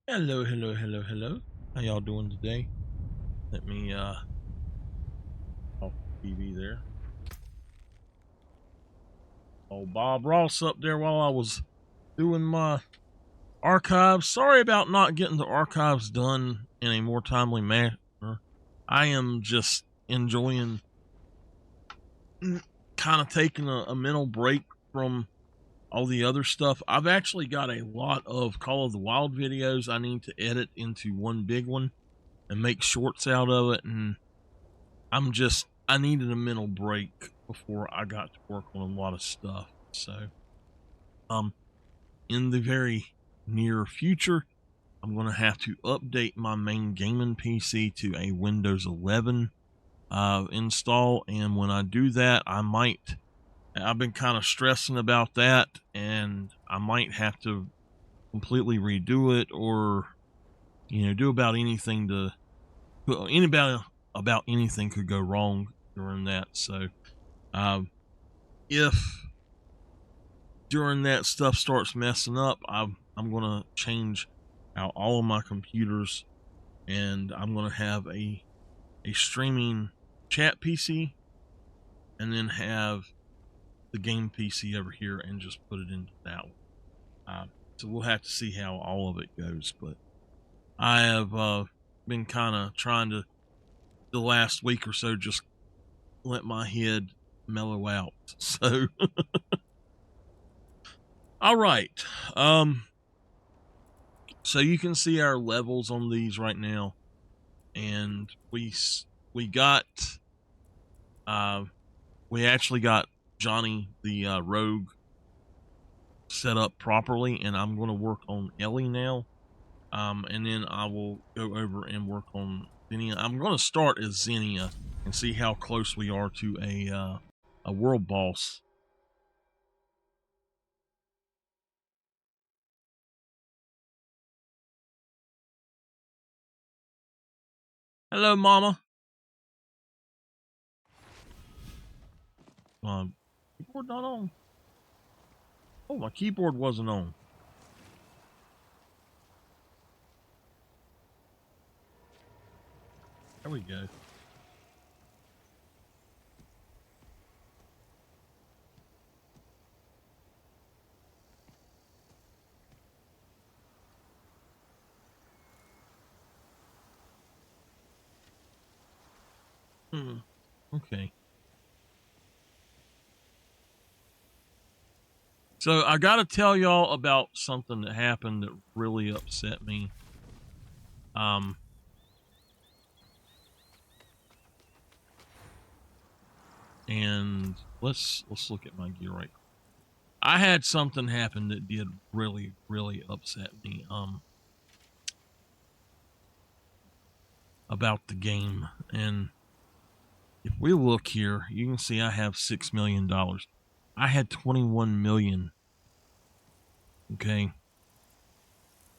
Hello, hello, hello, hello. How y'all doing today? Let me off the TV there. Oh, Bob Ross up there while I was doing my archives. Sorry about not getting the archives done in a more timely manner. I am just enjoying kind of taking a mental break from all the other stuff. I've actually got a lot of Call of the Wild videos I need to edit into one big one and make shorts out of it, and I needed a mental break before I got to work on a lot of stuff. So, um, in the very near future, I'm going to have to update my main gaming PC to a Windows 11 install. And when I do that, I've been kind of stressing about that, and I might have to completely redo it or, do about anything about anything could go wrong during that. So, if during that stuff starts messing up, I'm gonna change out all of my computers, and I'm gonna have a streaming chat PC, and then have the game PC over here, and just put it into that one. So we'll have to see how all of it goes. But I have been kind of trying to the last week or so just let my head mellow out. So all right. So you can see our levels on these right now, and we got uh we actually got Johnny the rogue set up properly, and I'm going to work on Ellie now. And then I will go over and work on Xenia. I'm going to start as Xenia and see how close we are to a world boss. Hello, Mama. Keyboard not on. Oh, my keyboard wasn't on. There we go. Okay. So I got to tell y'all about something that happened that really upset me. Um, and let's look at my gear right. I had something happen that did really upset me. About the game, and if we look here, you can see I have $6 million. I had 21 million. Okay,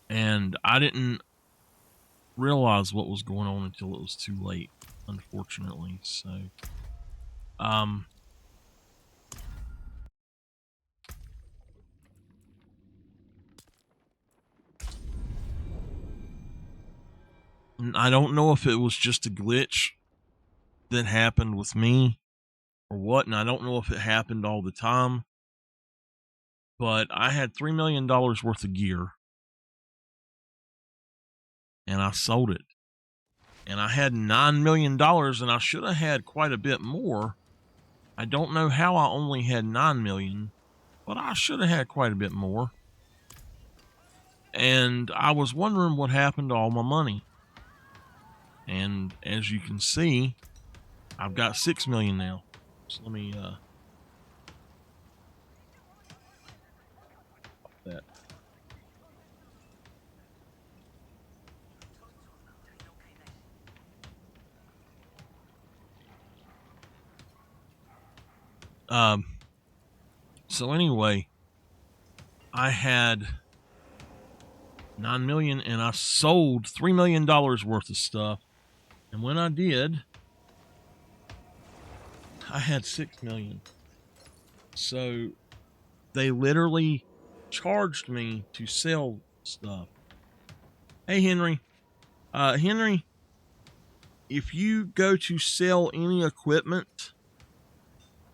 and I didn't realize what was going on until it was too late, unfortunately. So, um, I don't know if it was just a glitch that happened with me or what, and I don't know if it happened all the time. But I had $3 million worth of gear, and I sold it. And I had $9 million, and I should have had quite a bit more. I don't know how I only had 9 million, but I should have had quite a bit more. And I was wondering what happened to all my money. And as you can see, I've got 6 million now. So let me that. Um so anyway, I had 9 million, and I sold $3 million worth of stuff. And when I did, I had 6 million. So they literally charged me to sell stuff. Hey, Henry. Henry, if you go to sell any equipment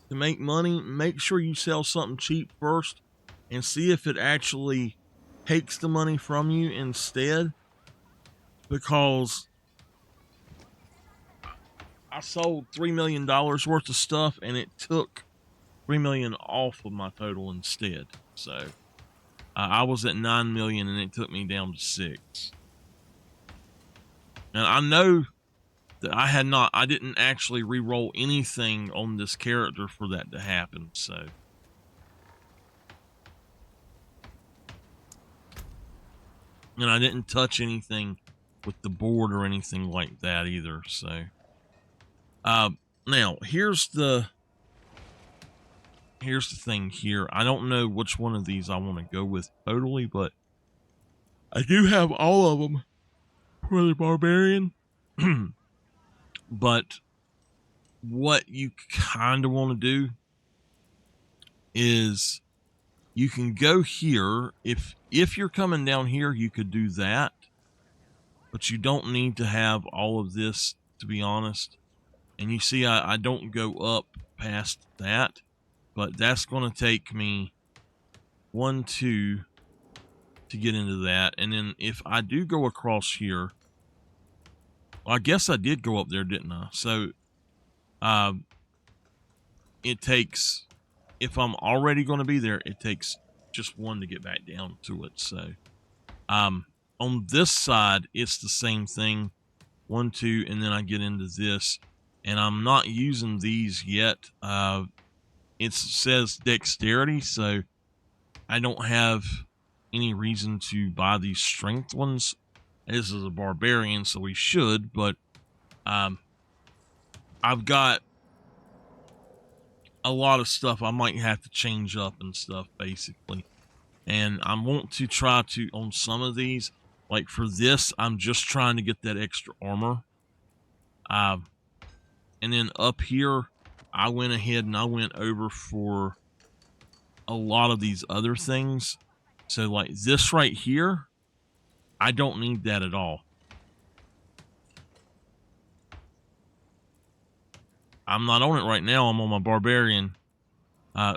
to make money, make sure you sell something cheap first and see if it actually takes the money from you instead. Because I sold $3 million worth of stuff and it took 3 million off of my total instead. So I was at 9 million and it took me down to 6. And I know that I didn't actually re-roll anything on this character for that to happen. So and I didn't touch anything with the board or anything like that either. So now here's the thing here. I don't know which one of these I want to go with totally, but I do have all of them for the barbarian. But what you kind of want to do is you can go here. If you're coming down here, you could do that, but you don't need to have all of this, to be honest. And you see, I don't go up past that, but that's going to take me 1, 2 to get into that. And then if I do go across here, well, I guess I did go up there, didn't I? So it takes, if I'm already going to be there, it takes just 1 to get back down to it. So on this side, it's the same thing. 1, 2, and then I get into this. And I'm not using these yet. It says dexterity, so I don't have any reason to buy these strength ones. This is a barbarian, so we should, but I've got a lot of stuff I might have to change up and stuff, basically. And I want to try to, on some of these, like for this, I'm just trying to get that extra armor. And then up here, I went ahead and I went over for a lot of these other things. So like this right here, I don't need that at all. I'm not on it right now. I'm on my barbarian.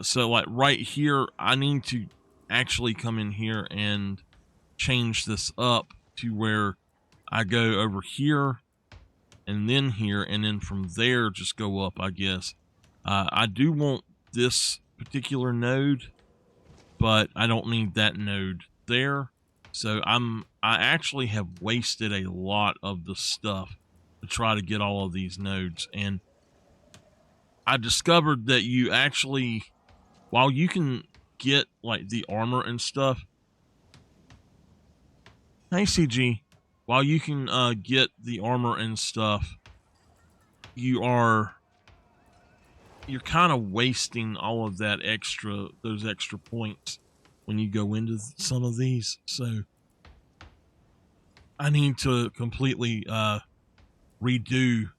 So like right here, I need to actually come in here and change this up to where I go over here and then here, and then from there just go up, I guess. I do want this particular node, but I don't need that node there. So I actually have wasted a lot of the stuff to try to get all of these nodes. And I discovered that you actually, while you can get like the armor and stuff, hey CG, while you can get the armor and stuff, you're kind of wasting all of those extra points when you go into some of these. So I need to completely redo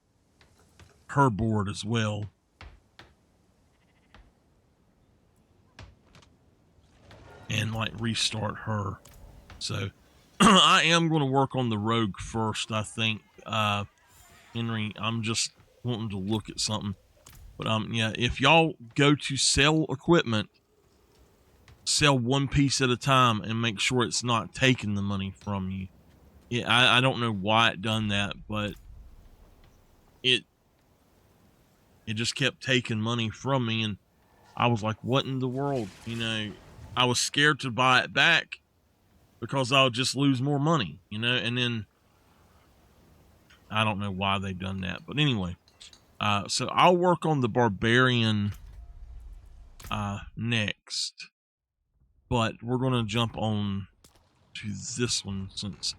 her board as well. And like restart her. So I am going to work on the rogue first, I think. Henry, I'm just wanting to look at something. But yeah, if y'all go to sell equipment, sell one piece at a time and make sure it's not taking the money from you. Yeah, I don't know why it done that, but it just kept taking money from me, and I was like, what in the world? You know, I was scared to buy it back because I'll just lose more money, you know, and then I don't know why they done that. But anyway, so I'll work on the barbarian next, but we're going to jump on to this one since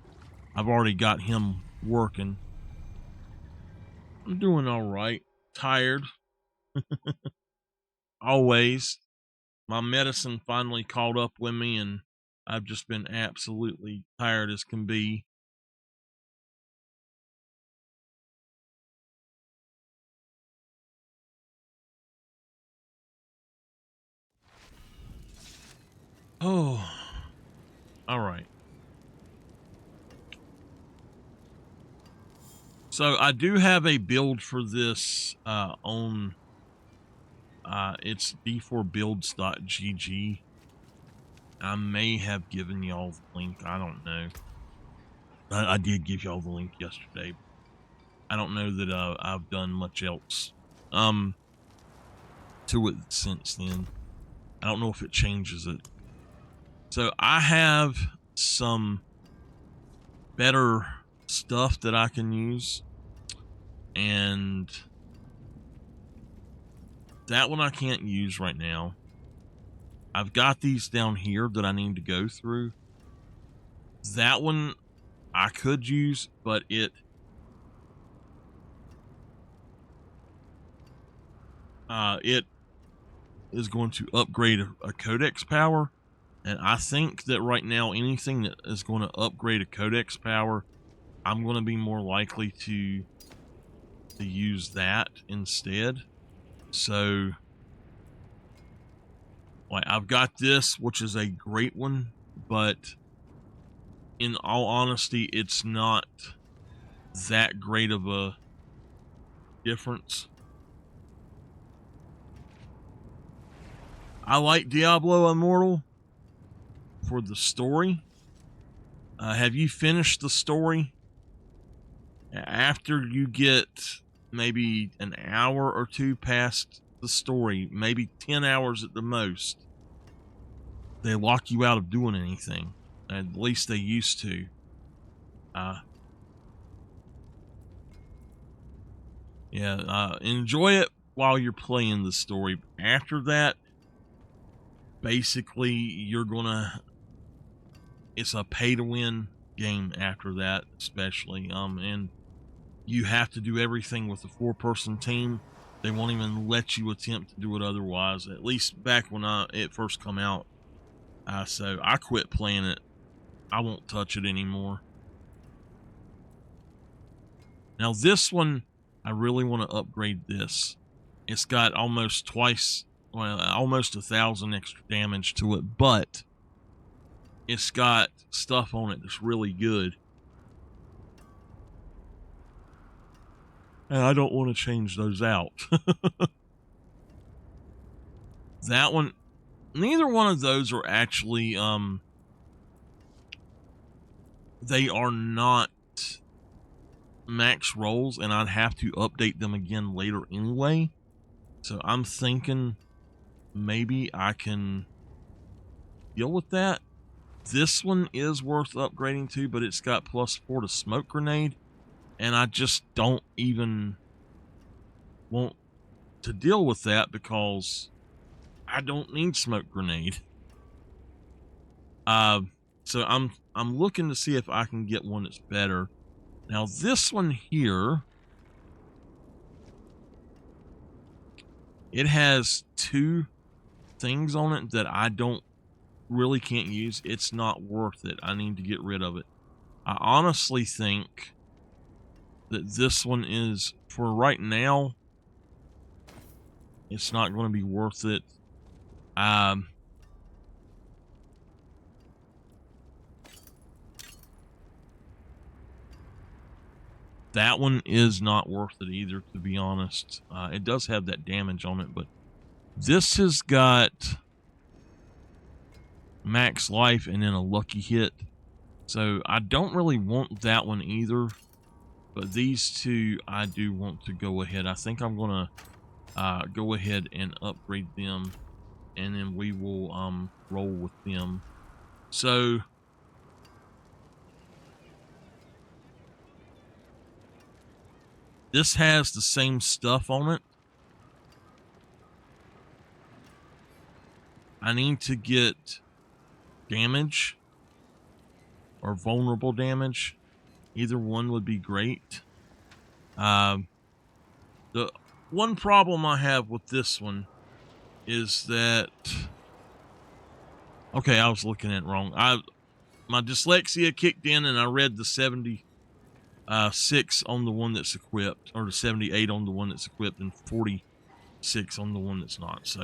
I've already got him working. I'm doing all right. Tired. Always. My medicine finally caught up with me, and I've just been absolutely tired as can be. Oh, all right. So I do have a build for this on it's d4builds.gg. I may have given y'all the link. I don't know. I did give y'all the link yesterday. I don't know that I've done much else to it since then. I don't know if it changes it. So I have some better stuff that I can use, and that one I can't use right now. I've got these down here that I need to go through. That one I could use, but it is going to upgrade a codex power, and I think that right now anything that is going to upgrade a codex power, I'm going to be more likely to use that instead. So like I've got this, which is a great one, but in all honesty, it's not that great of a difference. I like Diablo Immortal for the story. Have you finished the story? After you get maybe an hour or two past the story, maybe 10 hours at the most, they lock you out of doing anything. At least they used to. Enjoy it while you're playing the story. After that, basically, it's a pay-to-win game after that, especially. And you have to do everything with a 4-person team. They won't even let you attempt to do it otherwise, at least back when it first come out. So I quit playing it. I won't touch it anymore. Now this one, I really want to upgrade this. It's got almost 1,000 extra damage to it, but it's got stuff on it that's really good. And I don't want to change those out. That one, neither one of those are actually, they are not max rolls, and I'd have to update them again later anyway. So I'm thinking maybe I can deal with that. This one is worth upgrading to, but it's got +4 to smoke grenade, and I just don't even want to deal with that because I don't need smoke grenade. So I'm looking to see if I can get one that's better. Now this one here, it has 2 things on it that I really can't use. It's not worth it. I need to get rid of it. I honestly think that this one is, for right now, it's not going to be worth it. That one is not worth it either, to be honest. It does have that damage on it, but this has got max life and then a lucky hit. So I don't really want that one either, but these 2 I do want to go ahead. I think I'm going to go ahead and upgrade them, and then we will roll with them. So this has the same stuff on it. I need to get damage or vulnerable damage. Either one would be great. The one problem I have with this one is that, okay, I was looking at it wrong. My dyslexia kicked in and I read the 76 on the one that's equipped, or the 78 on the one that's equipped, and 46 on the one that's not. So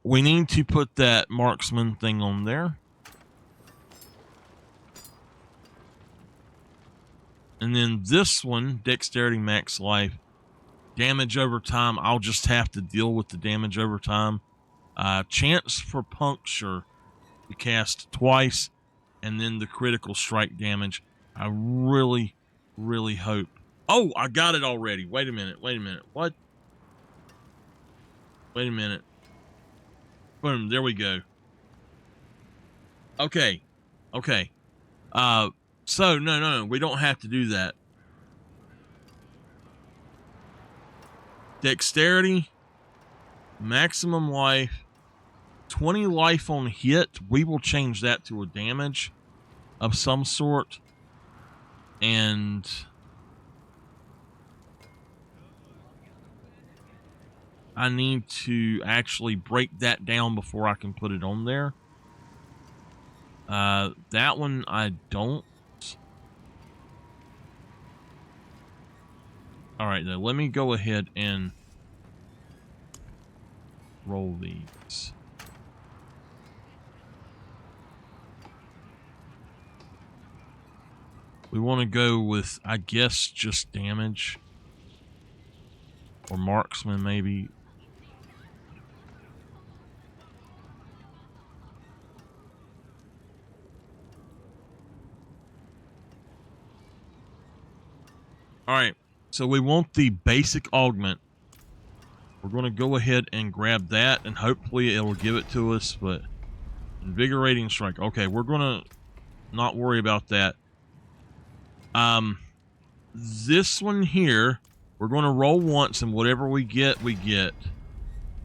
we need to put that marksman thing on there. And then this one, dexterity max life, damage over time. I'll just have to deal with the damage over time. Chance for puncture to cast twice, and then the critical strike damage. I really, really hope. Oh, I got it already. Wait a minute. What? Wait a minute. Boom, there we go. Okay. So no, we don't have to do that. Dexterity, maximum life, 20 life on hit. We will change that to a damage of some sort. And I need to actually break that down before I can put it on there. That one I don't. All right, then let me go ahead and roll these. We want to go with, I guess, just damage. Or marksman, maybe. All right, so we want the basic augment. We're going to go ahead and grab that, and hopefully it'll give it to us, but invigorating strike. Okay, we're going to not worry about that. This one here, we're going to roll once, and whatever we get, we get.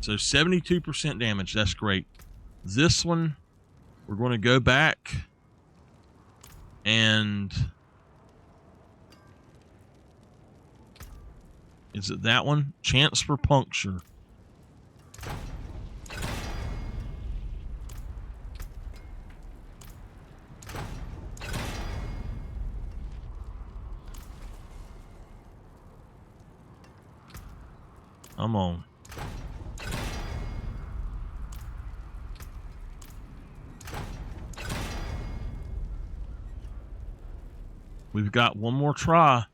So 72% damage, that's great. This one, we're going to go back, and is it that one? Chance for puncture. I'm on. We've got one more try.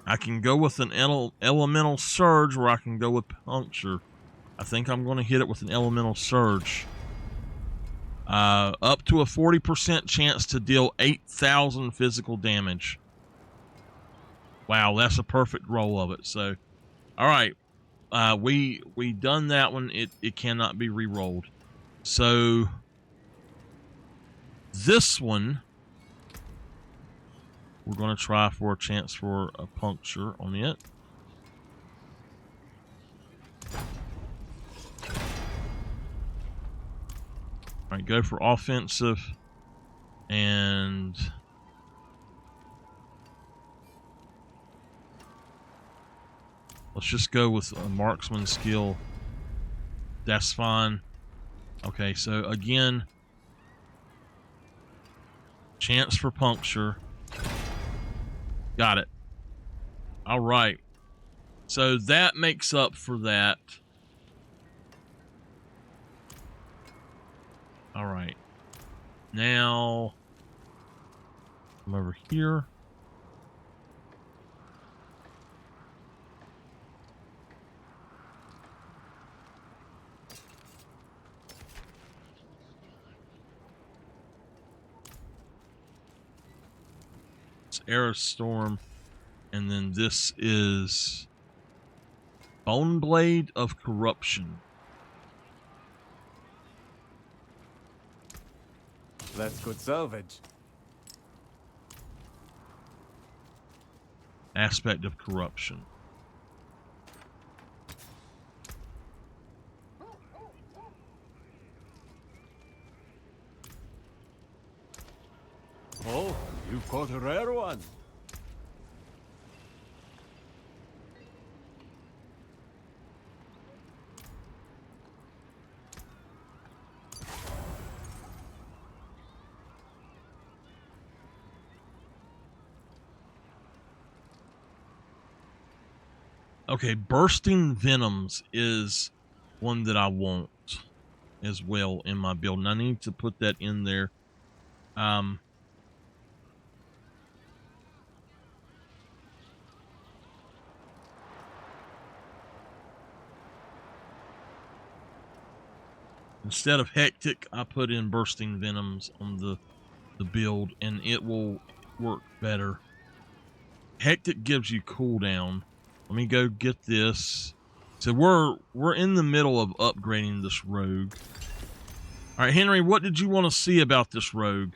I can go with an elemental surge, or I can go with puncture. I think I'm going to hit it with an elemental surge. Up to a 40% chance to deal 8,000 physical damage. Wow, that's a perfect roll of it. So, all right, we done that one. It cannot be re-rolled. So this one, we're going to try for a chance for a puncture on it. All right, go for offensive, and let's just go with a marksman skill. That's fine. Okay, so again, chance for puncture. Got it. All right. So that makes up for that. All right. Now, come over here. It's Arrow Storm. And then this is Bone Blade of Corruption. That's good salvage. Aspect of Corruption. Oh, you've caught a rare one. Okay, bursting venoms is one that I want as well in my build, and I need to put that in there. Instead of hectic, I put in bursting venoms on the build, and it will work better. Hectic gives you cooldown. Let me go get this. So we're in the middle of upgrading this rogue. All right, Henry, what did you want to see about this rogue?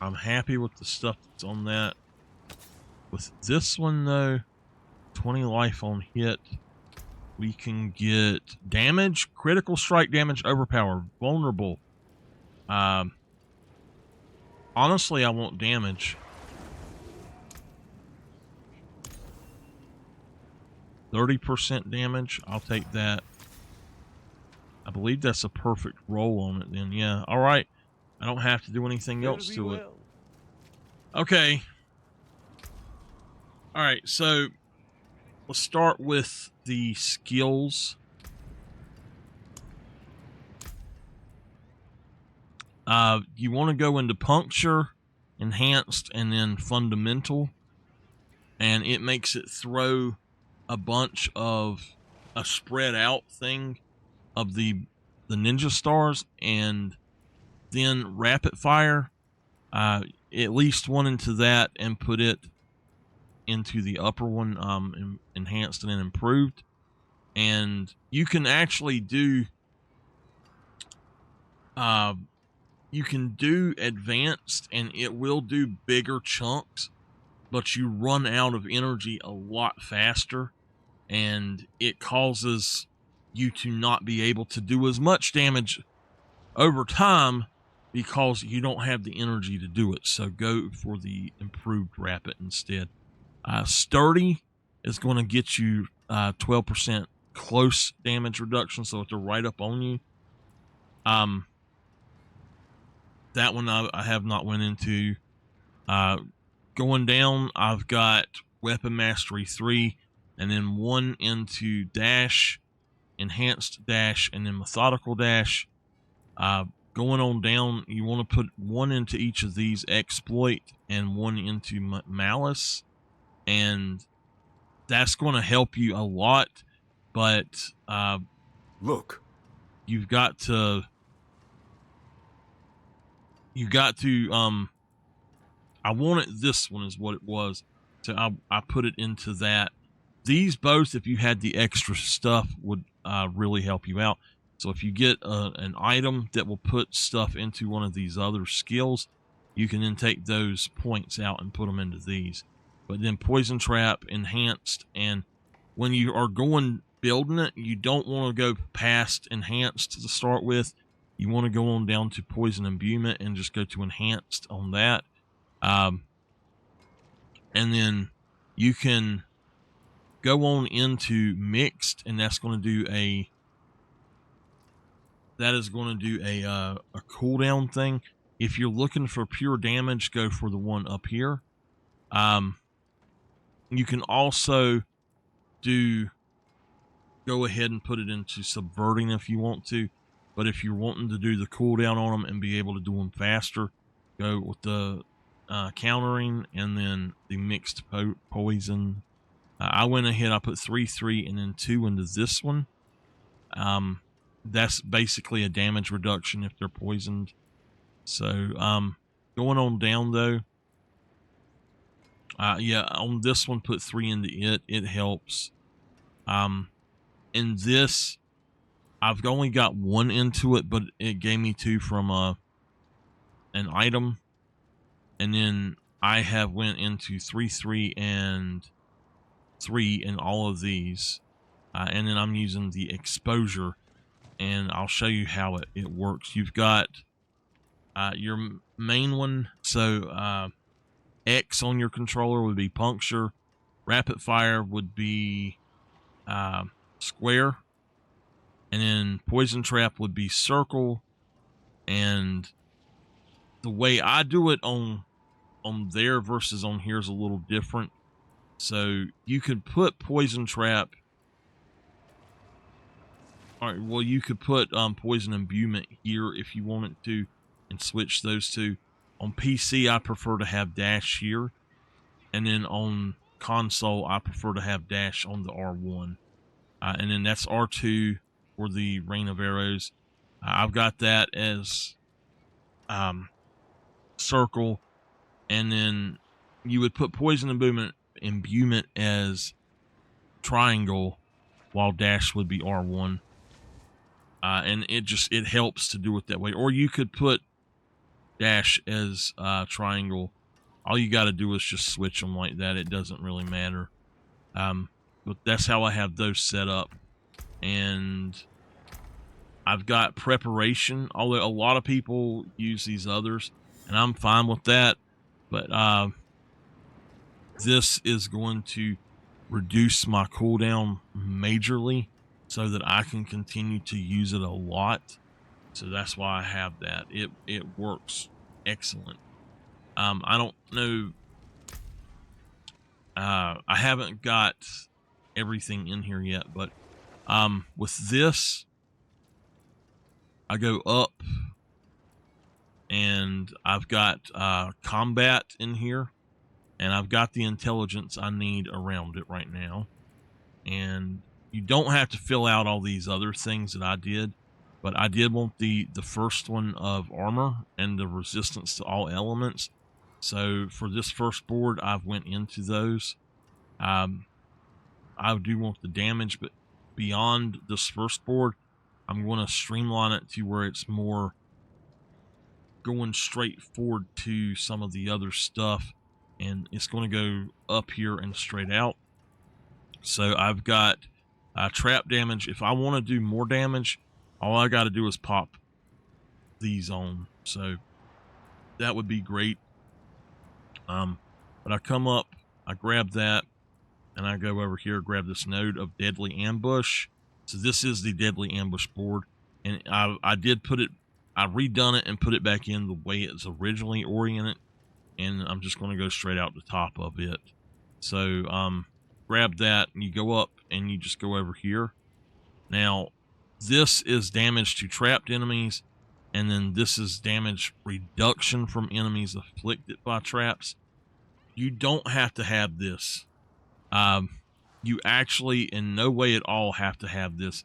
I'm happy with the stuff that's on that. With this one, though, 20 life on hit. We can get damage, critical strike damage, overpower, vulnerable. Honestly, I want damage. 30% damage. I'll take that. I believe that's a perfect roll on it then. Yeah. All right. I don't have to do anything else to it. Okay. All right. So let's start with the skills. You want to go into puncture, enhanced, and then fundamental. And it makes it throw a bunch of a spread out thing of the ninja stars, and then rapid fire, at least one into that, and put it into the upper one, enhanced and then improved. And you can actually do you can do advanced, and it will do bigger chunks, but you run out of energy a lot faster, and it causes you to not be able to do as much damage over time because you don't have the energy to do it. So go for the improved rapid instead. Sturdy is going to get you 12% close damage reduction, so if they're right up on you. That one I have not went into. Going down, I've got Weapon Mastery 3, and then 1 into Dash, Enhanced Dash, and then Methodical Dash. Going on down, you want to put 1 into each of these, Exploit, and 1 into Malice, and that's going to help you a lot, but look, you've got to I wanted this one is what it was, so I put it into that. These both, if you had the extra stuff, would really help you out. So if you get an item that will put stuff into one of these other skills, you can then take those points out and put them into these. But then Poison Trap, Enhanced, and when you are going building it, you don't want to go past Enhanced to start with. You want to go on down to Poison Imbuement and just go to Enhanced on that. And then you can go on into Mixed, and that's going to do a cooldown thing. If you're looking for pure damage, go for the one up here. You can also go ahead and put it into Subverting if you want to, but if you're wanting to do the cooldown on them and be able to do them faster, go with the countering and then the Mixed Poison. I went ahead, I put 3, 3, and then 2 into this one. That's basically a damage reduction if they're poisoned. So going on down though, yeah, on this one put 3 into it helps. In this, I've only got 1 into it, but it gave me 2 from an item, and then I have went into 3, 3, and 3 in all of these, and then I'm using the exposure. and I'll show you how it works. You've got your main one. So X on your controller would be puncture. Rapid fire would be square. And then poison trap would be circle. And the way I do it on there versus on here is a little different. So you could put poison trap. All right, well, you could put poison imbuement here if you wanted to, and switch those two. On PC, I prefer to have dash here, and then on console, I prefer to have dash on the R1, and then that's R2 for the Rain of Arrows. I've got that as circle, and then you would put poison imbuement as triangle, while dash would be R1. And it helps to do it that way. Or you could put dash as triangle. All you got to do is just switch them like that. It doesn't really matter. But that's how I have those set up. And I've got preparation, although a lot of people use these others, and I'm fine with that. But this is going to reduce my cooldown majorly, so that I can continue to use it a lot. So that's why I have that. It works excellent. I don't know. I haven't got everything in here yet, but with this, I go up, and I've got combat in here, and I've got the intelligence I need around it right now. And you don't have to fill out all these other things that I did, but I did want the first one of armor and the resistance to all elements. So for this first board, I've went into those. I do want the damage, but beyond this first board, I'm going to streamline it to where it's more going straight forward to some of the other stuff, and it's going to go up here and straight out. So I've got trap damage. If I want to do more damage, all I got to do is pop these on. So that would be great. But I come up, I grab that, and I go over here, grab this node of Deadly Ambush. So this is the Deadly Ambush board, and I did put it, I redone it and put it back in the way it's originally oriented, and I'm just going to go straight out the top of it. So grab that, and you go up, and you just go over here. Now, this is damage to trapped enemies, and then this is damage reduction from enemies afflicted by traps. You don't have to have this. You actually in no way at all have to have this,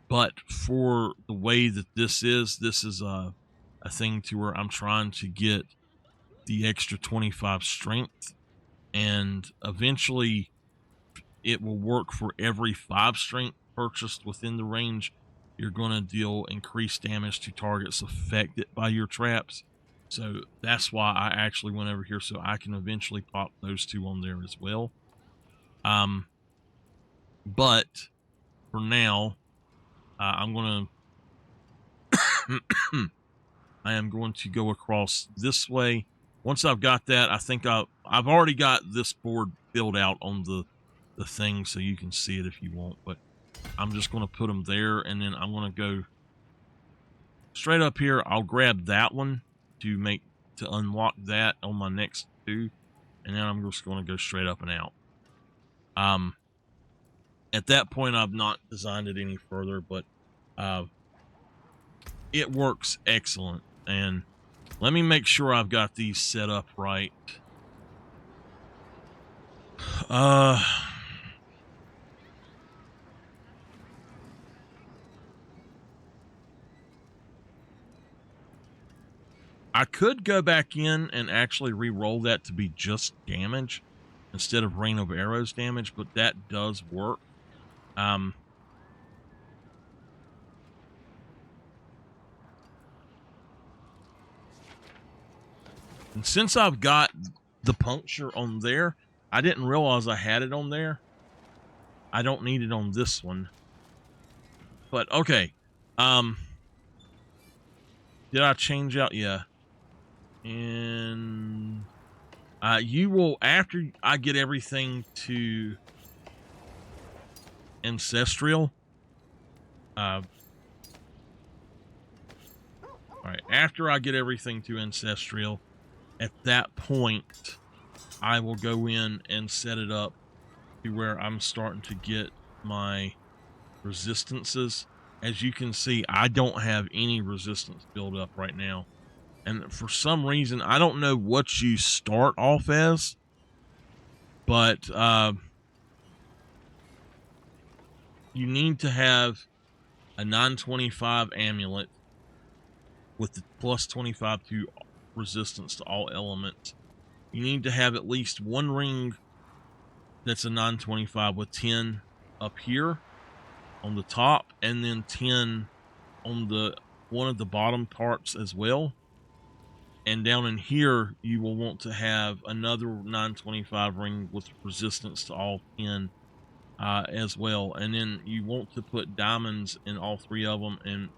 but for the way that this is a thing to where I'm trying to get the extra 25 strength, and eventually it will work for every 5 strength purchased within the range. You're going to deal increased damage to targets affected by your traps. So that's why I actually went over here, so I can eventually pop those two on there as well. But for now, I'm going to I am going to go across this way. Once I've got that, I think I've already got this board filled out on the thing, so you can see it if you want, but I'm just going to put them there, and then I'm going to go straight up here. I'll grab that one to unlock that on my next two, and then I'm just going to go straight up and out. At that point, I've not designed it any further, but it works excellent. And let me make sure I've got these set up right. I could go back in and actually re-roll that to be just damage instead of Rain of Arrows damage, but that does work. And since I've got the puncture on there, I didn't realize I had it on there. I don't need it on this one. But okay, Did I change out? Yeah. And you will, after I get everything to Ancestral, all right, after I get everything to Ancestral, at that point, I will go in and set it up to where I'm starting to get my resistances. As you can see, I don't have any resistance build up right now. And for some reason, I don't know what you start off as, but you need to have a 925 amulet with the plus 25 to resistance to all elements. You need to have at least one ring that's a 925 with 10 up here on the top, and then 10 on the one of the bottom parts as well. And down in here, you will want to have another 925 ring with resistance to all 10 as well. And then you want to put diamonds in all 3 of them, and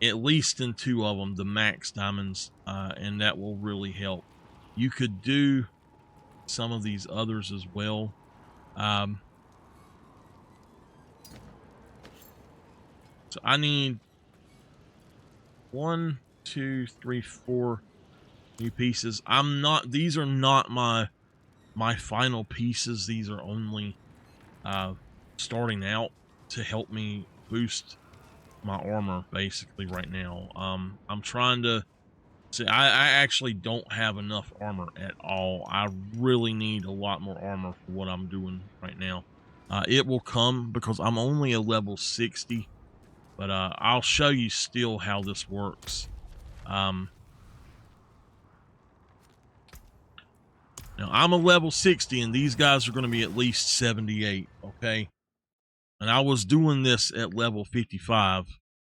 at least in 2 of them, the max diamonds, and that will really help. You could do some of these others as well. So I need 1, 2, 3, 4 new pieces. These are not my final pieces. These are only starting out to help me boost my armor basically right now. I'm trying to see, I actually don't have enough armor at all. I really need a lot more armor for what I'm doing right now. It will come because I'm only a level 60, but I'll show you still how this works. Now, I'm a level 60, and these guys are going to be at least 78, okay? And I was doing this at level 55.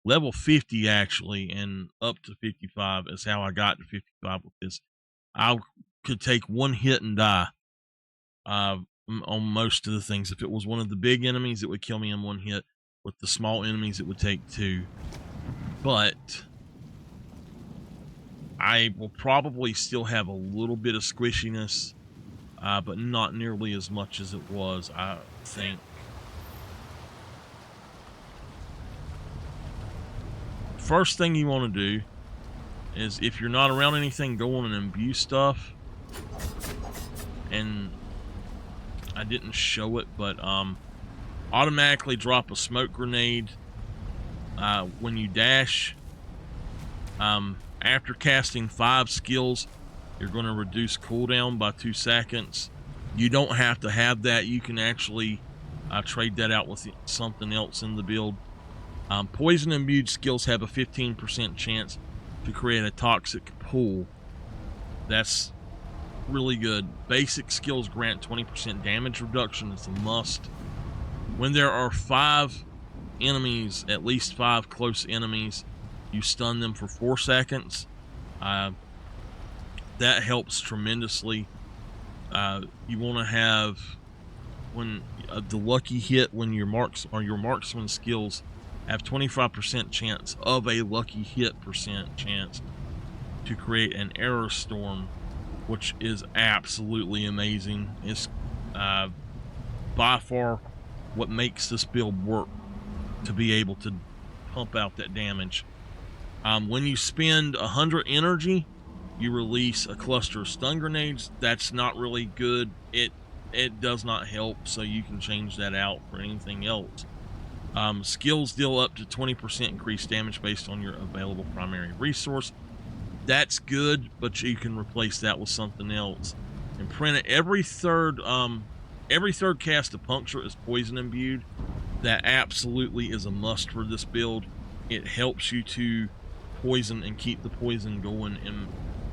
Level 50, actually, and up to 55 is how I got to 55 with this. I could take one hit and die on most of the things. If it was one of the big enemies, it would kill me in one hit. With the small enemies, it would take 2. But I will probably still have a little bit of squishiness, but not nearly as much as it was, I think. First thing you want to do is, if you're not around anything, go on and imbue stuff. And I didn't show it, but automatically drop a smoke grenade when you dash. After casting 5 skills, you're going to reduce cooldown by 2 seconds. You don't have to have that. You can actually trade that out with something else in the build. Poison imbued skills have a 15% chance to create a toxic pool. That's really good. Basic skills grant 20% damage reduction. It's a must. When there are 5 enemies, at least 5 close enemies, you stun them for 4 seconds. That helps tremendously. You want to have, when the lucky hit, when your marksman skills have 25% chance of a lucky hit chance to create an error storm, which is absolutely amazing. It's by far what makes this build work, to be able to pump out that damage. When you spend 100 energy, you release a cluster of stun grenades. That's not really good. It does not help, so you can change that out for anything else. Skills deal up to 20% increased damage based on your available primary resource. That's good, but you can replace that with something else. And print it. Every third cast of puncture is poison imbued. That absolutely is a must for this build. It helps you to poison and keep the poison going and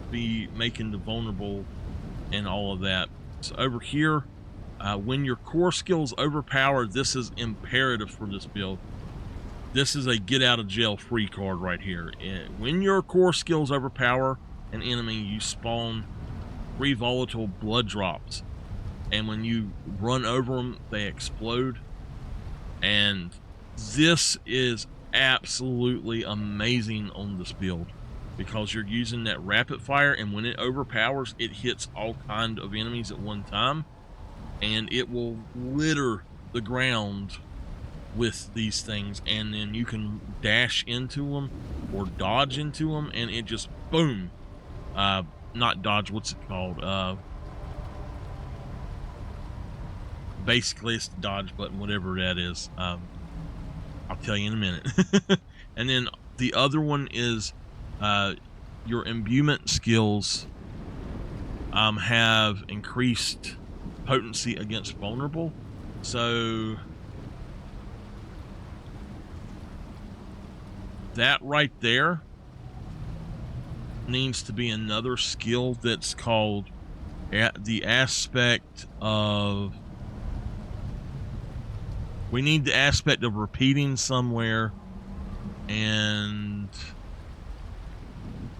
be making the vulnerable and all of that. So over here, when your core skills overpowered, this is imperative for this build. This is a get out of jail free card right here. When your core skills overpower an enemy, you spawn 3 volatile blood drops, and when you run over them, they explode. And this is absolutely amazing on this build because you're using that rapid fire, and when it overpowers, it hits all kind of enemies at one time, and it will litter the ground with these things, and then you can dash into them or dodge into them, and it just boom. Not dodge, what's it called? Basically it's the dodge button, whatever that is. I'll tell you in a minute. And then the other one is your imbuement skills have increased potency against vulnerable. So that right there needs to be another skill that's called the aspect of, we need the aspect of repeating somewhere, and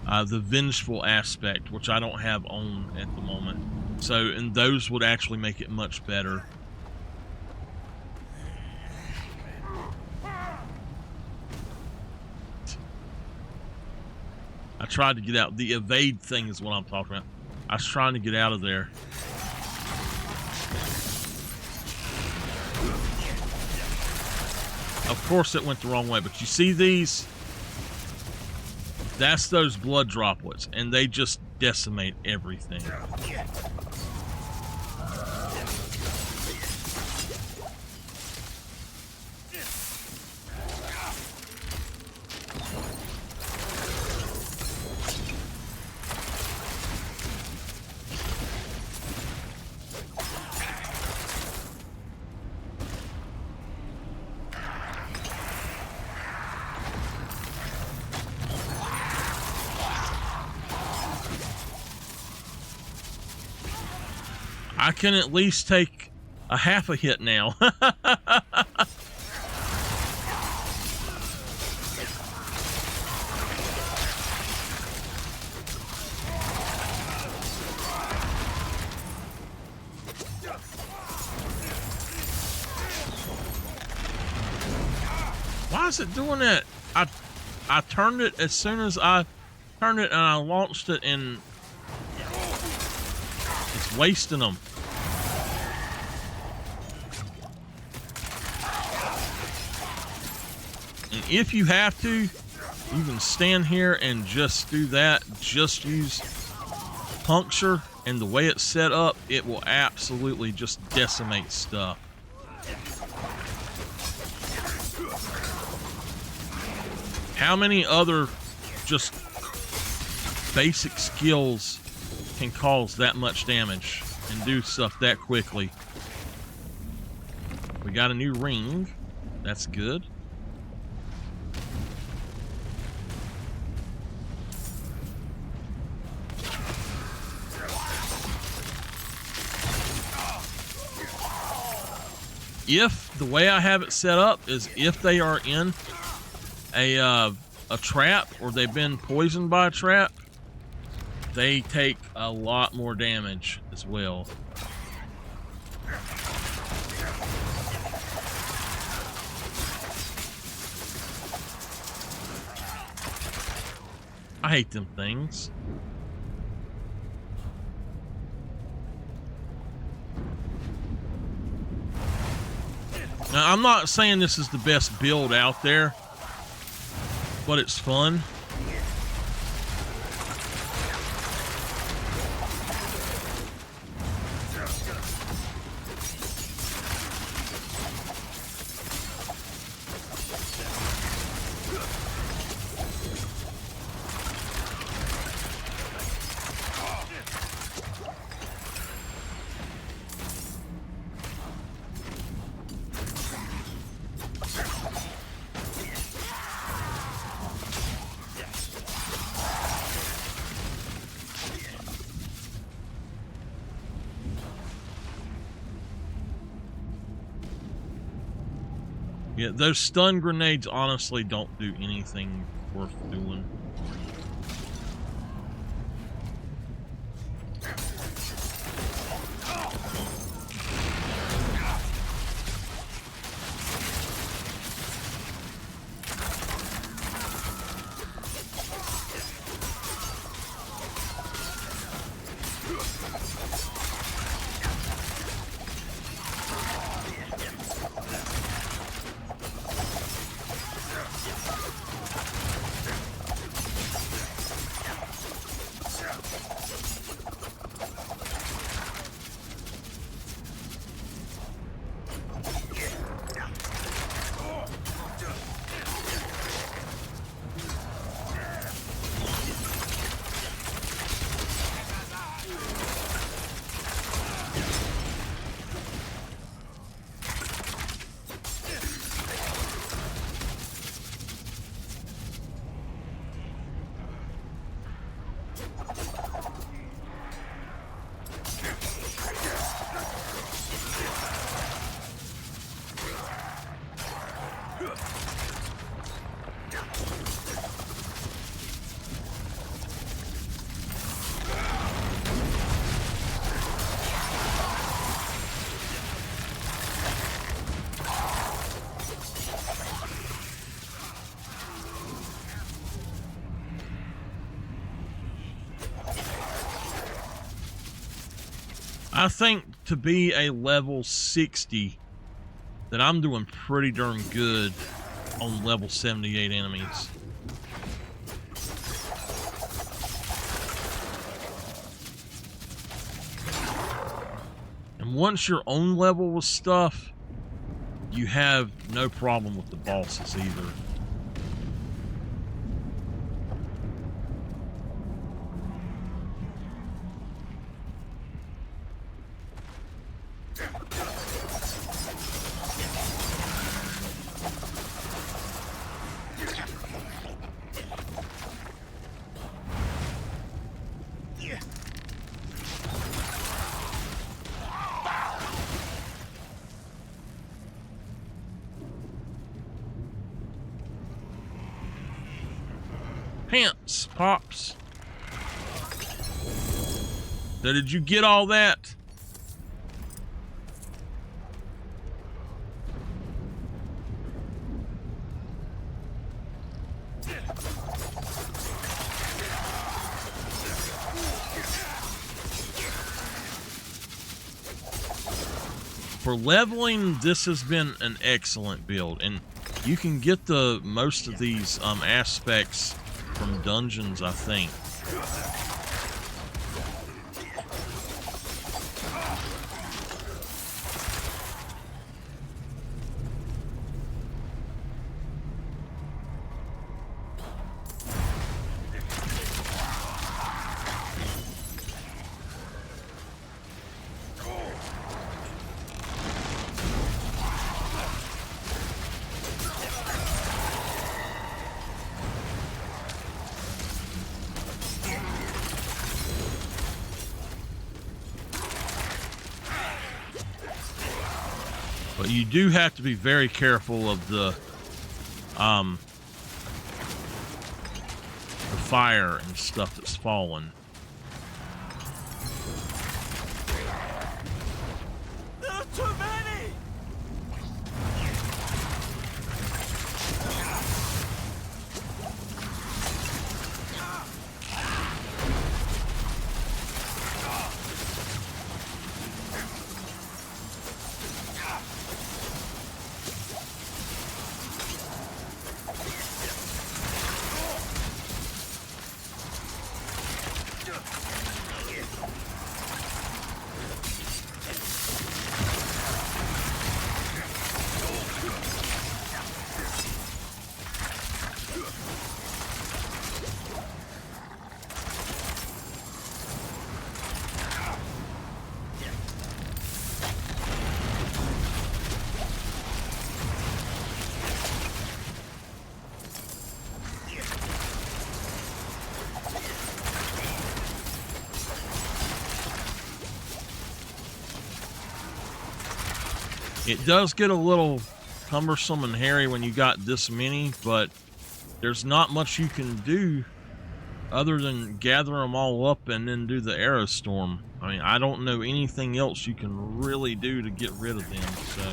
the vengeful aspect, which I don't have on at the moment. So, and those would actually make it much better. I tried to get out. The evade thing is what I'm talking about. I was trying to get out of there. Of course it went the wrong way, but you see these? That's those blood droplets, and they just decimate everything. I can at least take a half a hit now. Why is it doing that? I turned it as soon as I turned it, and I launched it, and it's wasting them. And if you have to, you can stand here and just do that. Just use puncture, and the way it's set up, it will absolutely just decimate stuff. How many other just basic skills can cause that much damage and do stuff that quickly? We got a new ring. That's good. If the way I have it set up is if they are in a trap, or they've been poisoned by a trap, they take a lot more damage as well. I hate them things. Now, I'm not saying this is the best build out there, but it's fun. Yeah, those stun grenades honestly don't do anything worth doing. I think to be a level 60, that I'm doing pretty darn good on level 78 enemies. And once you're on level with stuff, you have no problem with the bosses either. Pants, Pops. So did you get all that? For leveling, this has been an excellent build, and you can get the most of these aspects from dungeons, I think. But you do have to be very careful of the fire and stuff that's falling. There are too many! It does get a little cumbersome and hairy when you got this many, but there's not much you can do other than gather them all up and then do the arrow storm. I mean, I don't know anything else you can really do to get rid of them, so...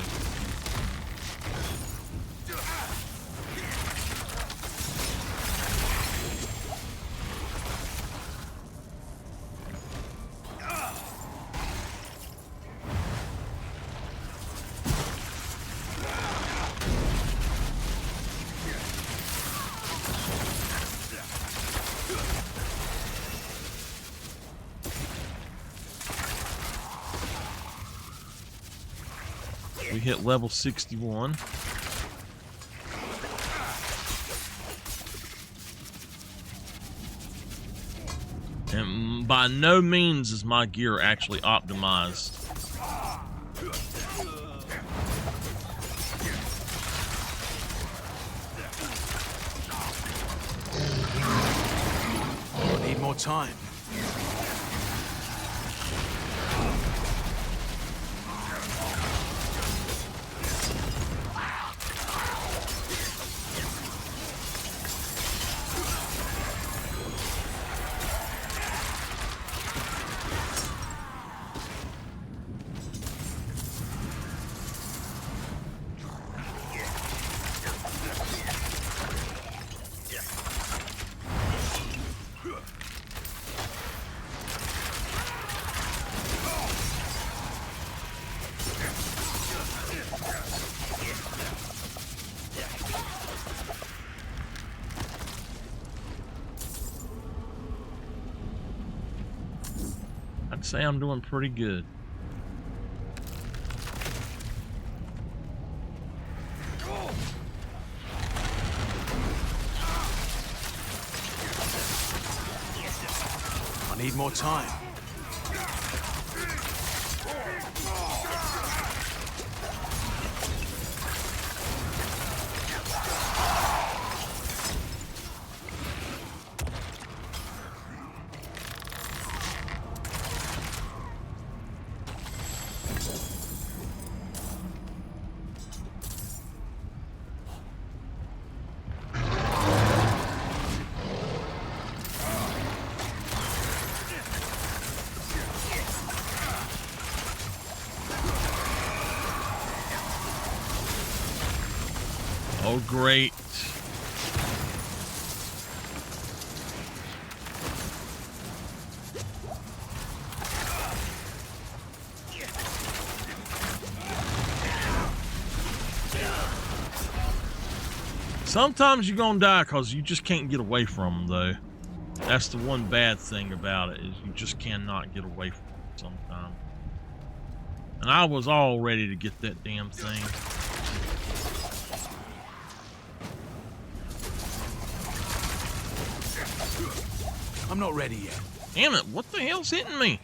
We hit level 61. And by no means is my gear actually optimized. I need more time. say I'm doing pretty good. I need more time. Oh, great. Sometimes you're gonna die because you just can't get away from them, though. That's the one bad thing about it, is you just cannot get away from them sometimes. And I was all ready to get that damn thing. I'm not ready yet. Damn it, what the hell's hitting me?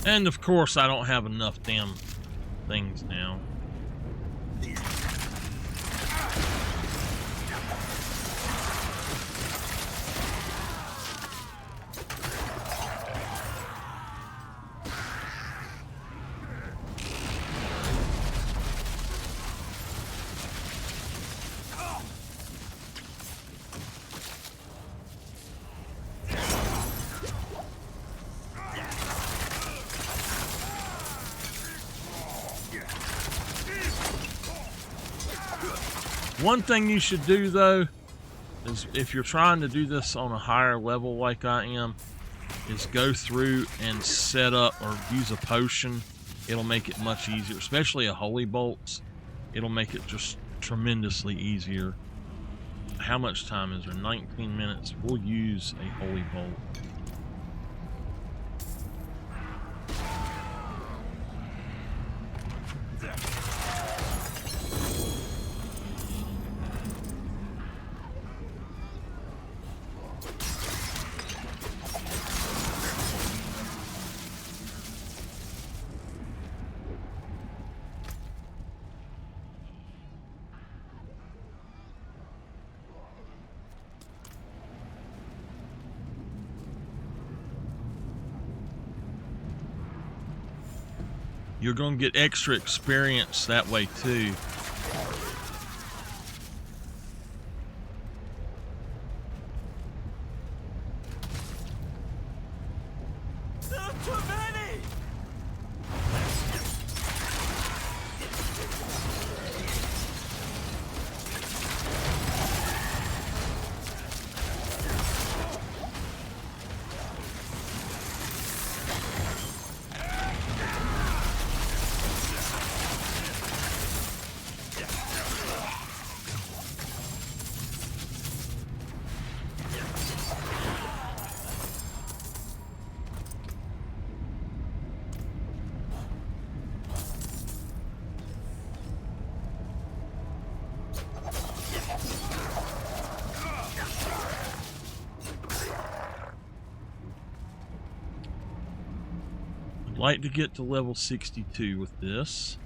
And of course, I don't have enough damn things now. One thing you should do, though, is if you're trying to do this on a higher level like I am, is go through and set up or use a potion. It'll make it much easier, especially a holy bolts. It'll make it just tremendously easier. How much time is there? 19 minutes. We'll use a holy bolt. You're going to get extra experience that way too. There are too many! I'd like to get to level 62 with this.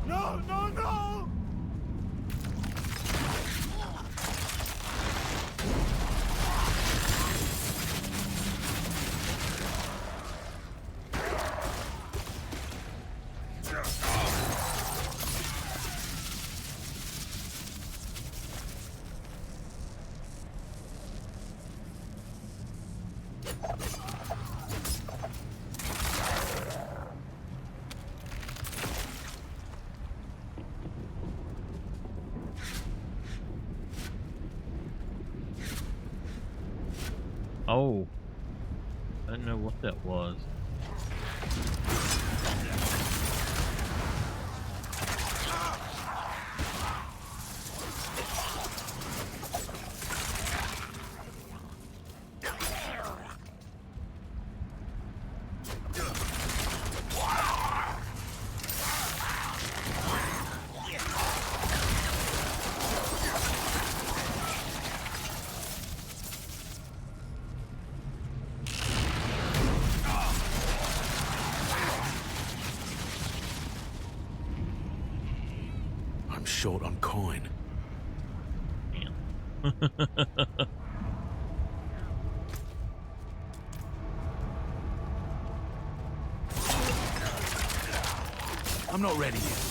No, no, no! Oh, I didn't know what that was. I'm short on coin. Man. I'm not ready yet.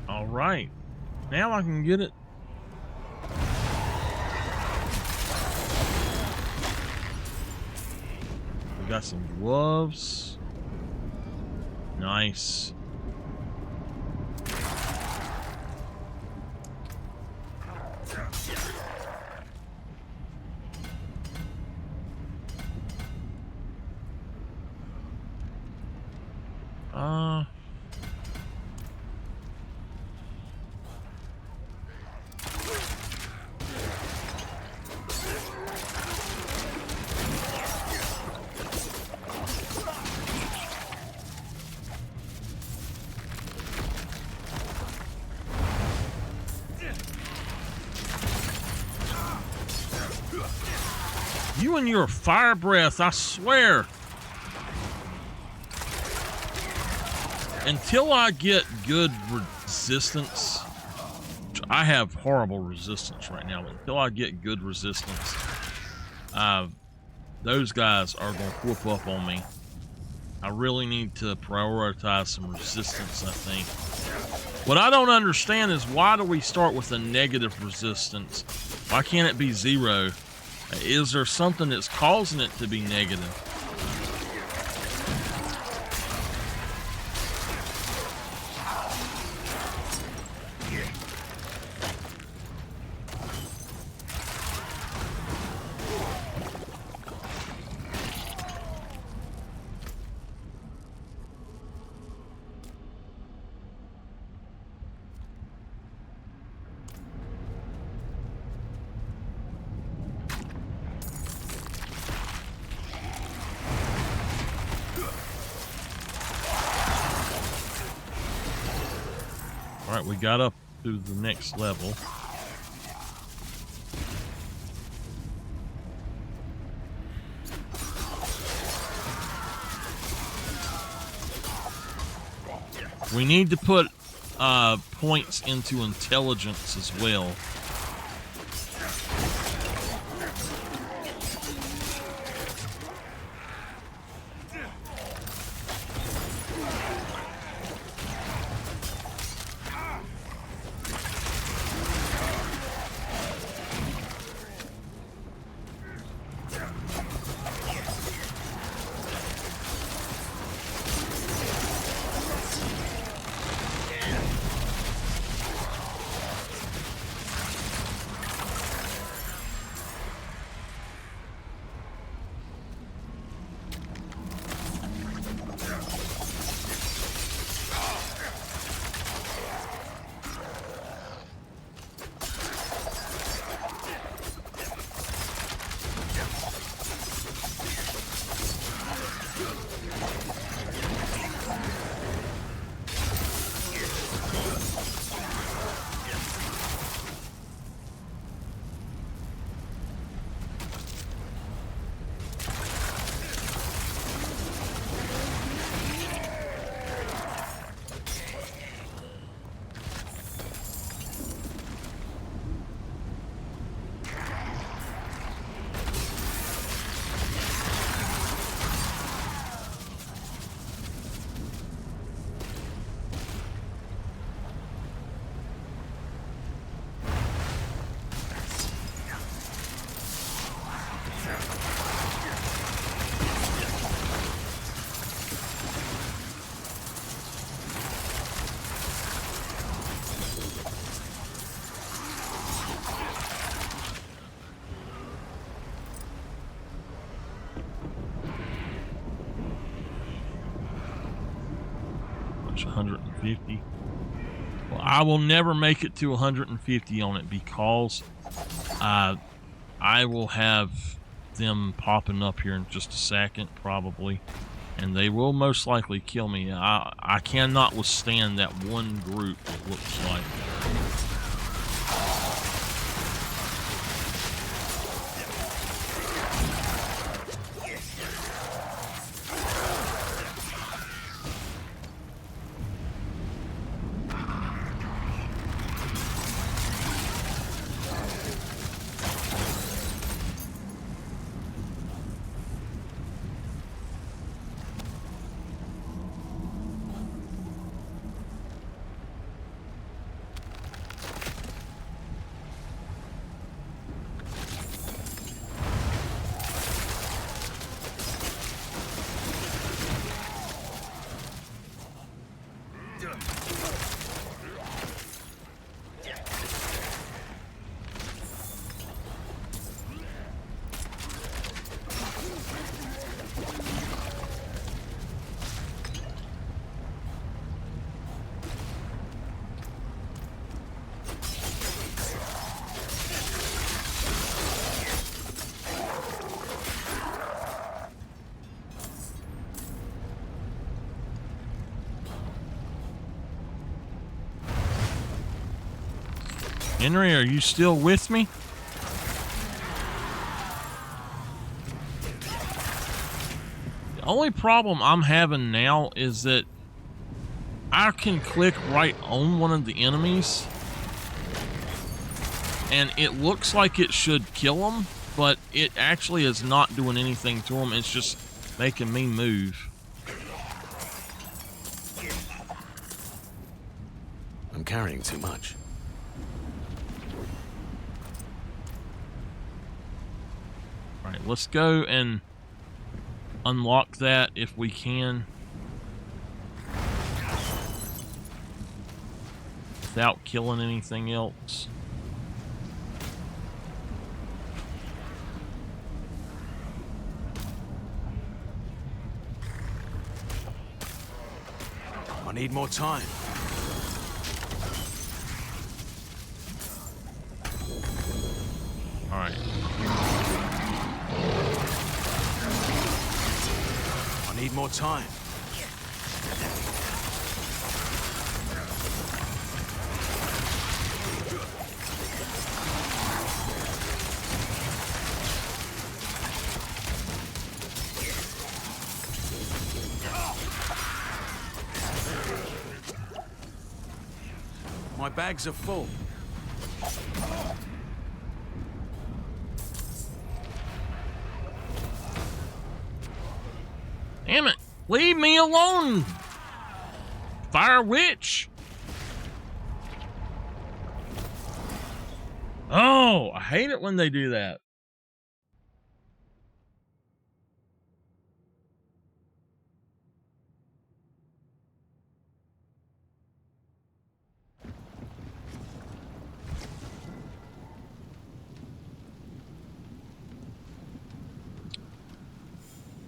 All right, now I can get it. We got some gloves. Nice. Uh, you and your fire breath, I swear. Until I get good resistance, I have horrible resistance right now. Until I get good resistance, those guys are going to whoop up on me. I really need to prioritize some resistance, I think. What I don't understand is, why do we start with a negative resistance? Why can't it be 0? Is there something that's causing it to be negative? All right, we got up to the next level. We need to put points into intelligence as well. 150. Well, I will never make it to 150 on it because I will have them popping up here in just a second, probably. And they will most likely kill me. I cannot withstand that one group, it looks like. Henry, are you still with me? The only problem I'm having now is that I can click right on one of the enemies and it looks like it should kill them, but it actually is not doing anything to them. It's just making me move. I'm carrying too much. All right, let's go and unlock that if we can. Without killing anything else. I need more time. All right. I need more time. My bags are full. Damn it! Leave me alone! Fire witch! Oh, I hate it when they do that.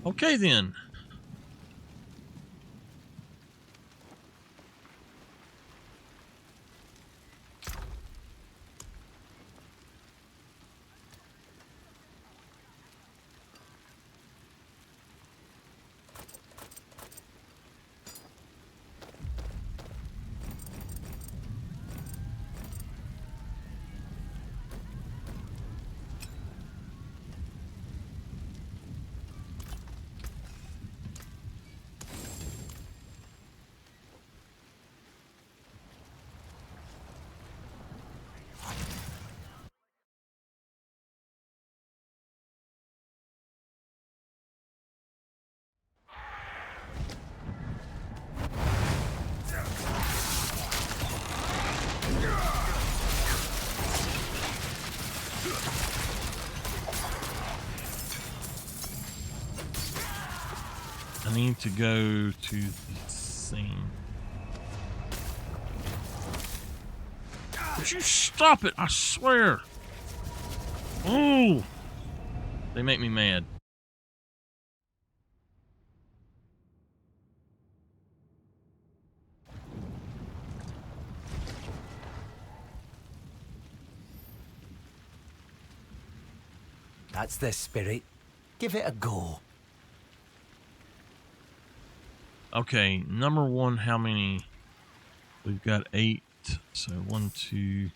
Okay then. I need to go to the scene. Would you stop it? I swear. Oh, they make me mad. That's the spirit. Give it a go. Okay, number one, how many? We've got 8. So 1, 2.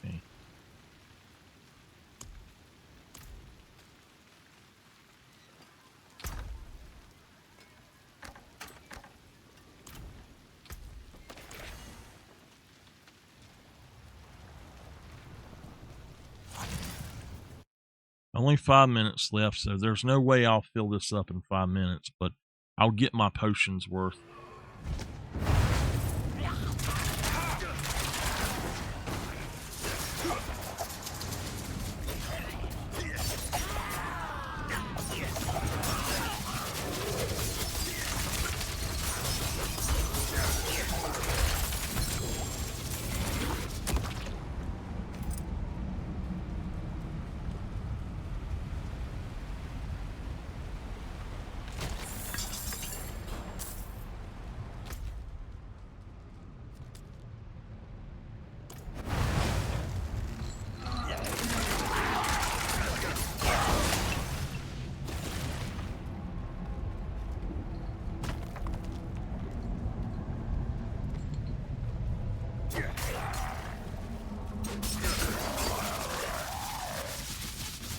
Okay. Only 5 minutes left, so there's no way I'll fill this up in 5 minutes, but I'll get my potions worth.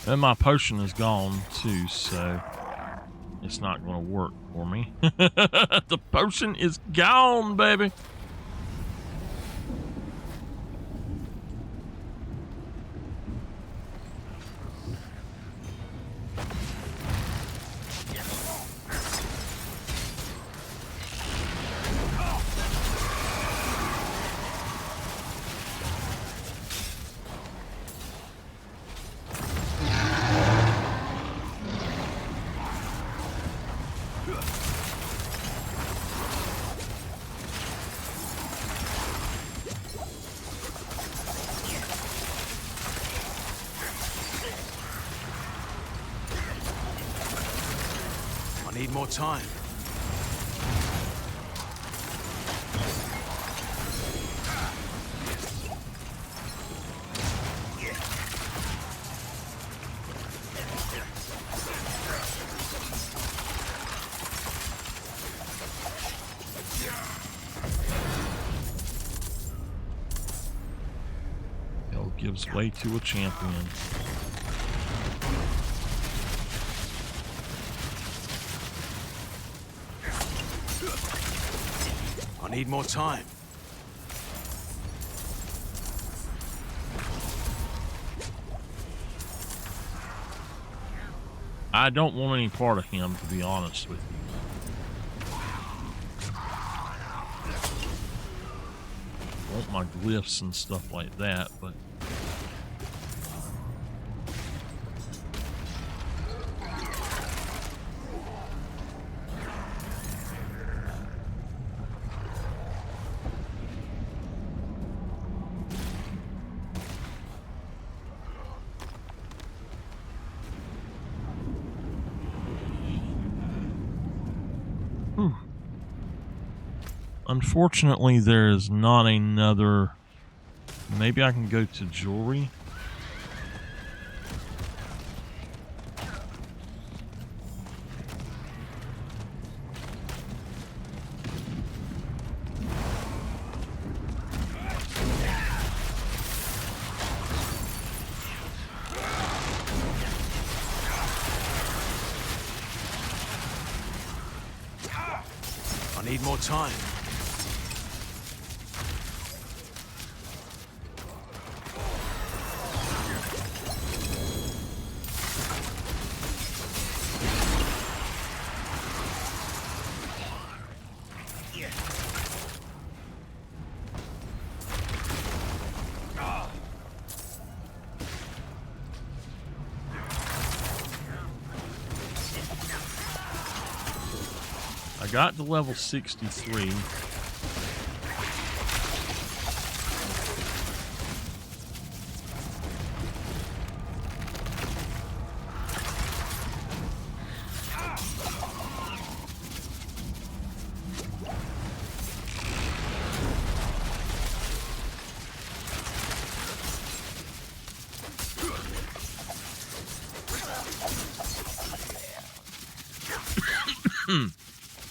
And my potion is gone too, so it's not going to work for me. The potion is gone, baby. I need more time. Hell gives way to a champion. I need more time. I don't want any part of him, to be honest with you. I want my glyphs and stuff like that, but unfortunately, there is not another. Maybe I can go to jewelry. I need more time. I got to level 63.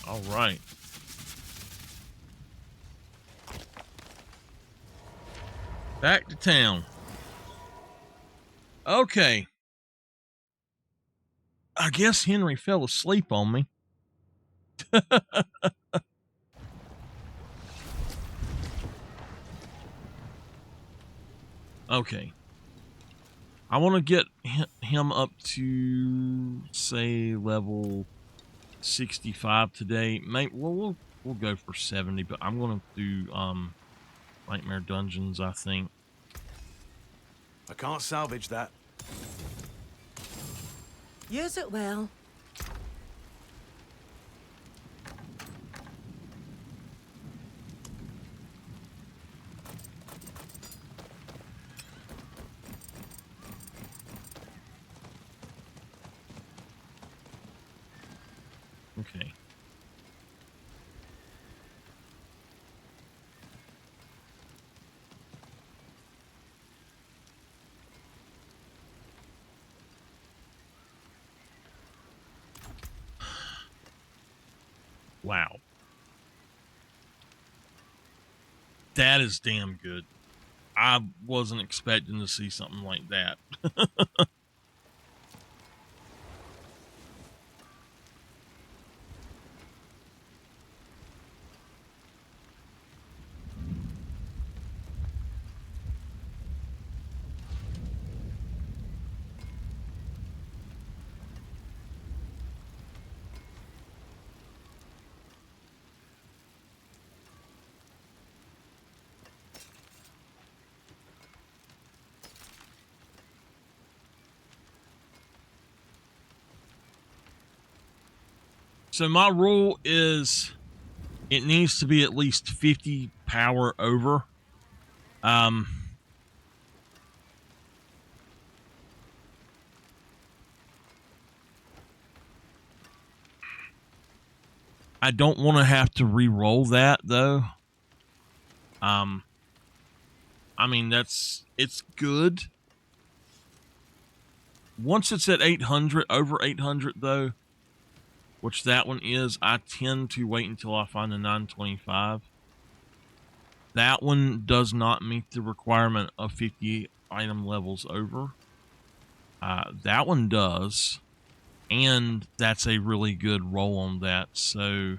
All right. Back to town. Okay. I guess Henry fell asleep on me. Okay. I want to get him up to, say, level 65 today. Maybe we'll go for 70, but I'm going to do Nightmare Dungeons, I think. I can't salvage that. Use it well. Okay. Wow. That is damn good. I wasn't expecting to see something like that. So my rule is it needs to be at least 50 power over. I don't want to have to re-roll that though. I mean, it's good. Once it's at 800, over 800 though, which that one is, I tend to wait until I find a 925. That one does not meet the requirement of 50 item levels over. That one does, and that's a really good roll on that. So,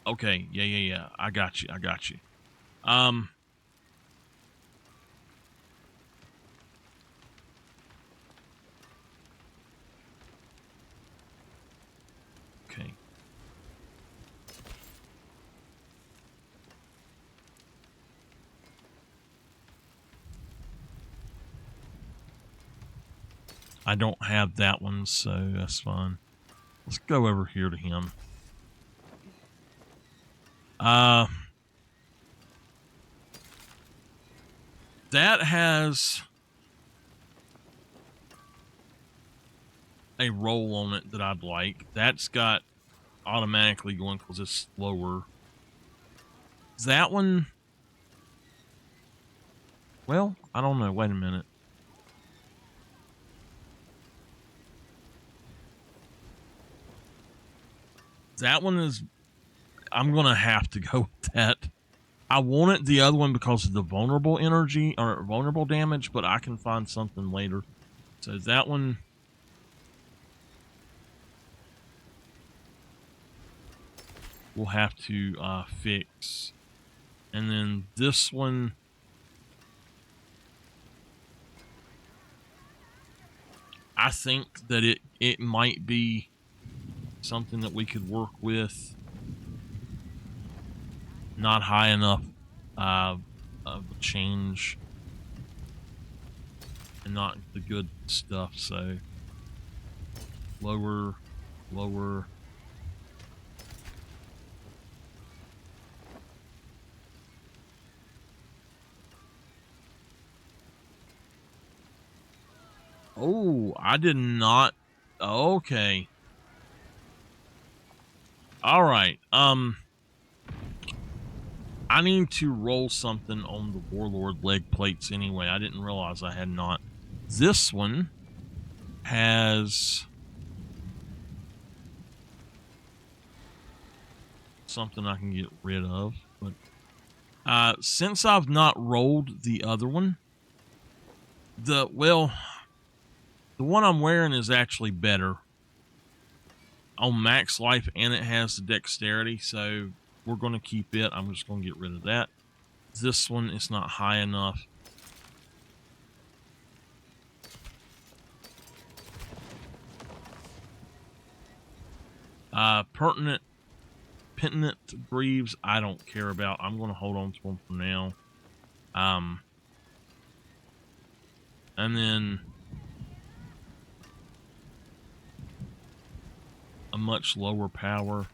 okay, yeah. I got you. Okay. I don't have that one, so that's fine. Let's go over here to him. That has a roll on it that I'd like. That's got automatically going because it's slower. That one, well, I don't know. Wait a minute. That one is, I'm going to have to go with that. I wanted the other one because of the vulnerable energy or vulnerable damage, but I can find something later. So that one, we'll have to fix. And then this one, I think that it might be something that we could work with. Not high enough of a change and not the good stuff, so lower. Oh, I did not. Okay. All right. I need to roll something on the Warlord leg plates anyway. I didn't realize I had not. This one has something I can get rid of. But since I've not rolled the other one, the one I'm wearing is actually better on max life, and it has the dexterity, so we're going to keep it. I'm just going to get rid of that. This one is not high enough. Penitent Greaves, I don't care about. I'm going to hold on to them for now. And then a much lower power.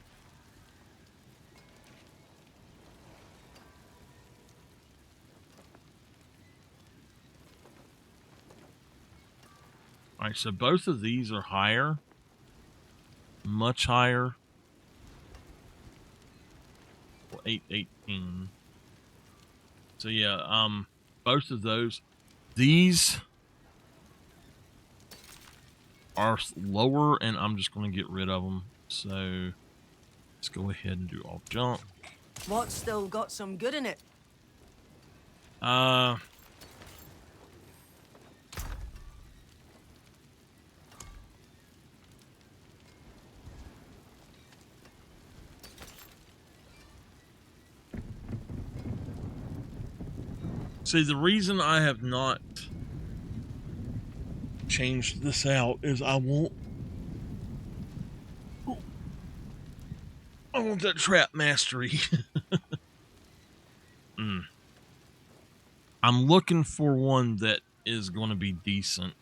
All right, so both of these are higher, much higher. 818. So yeah, both of those. These are lower, and I'm just going to get rid of them. So let's go ahead and do all junk. What's still got some good in it? See, the reason I have not changed this out is I want that trap mastery. I'm looking for one that is going to be decent.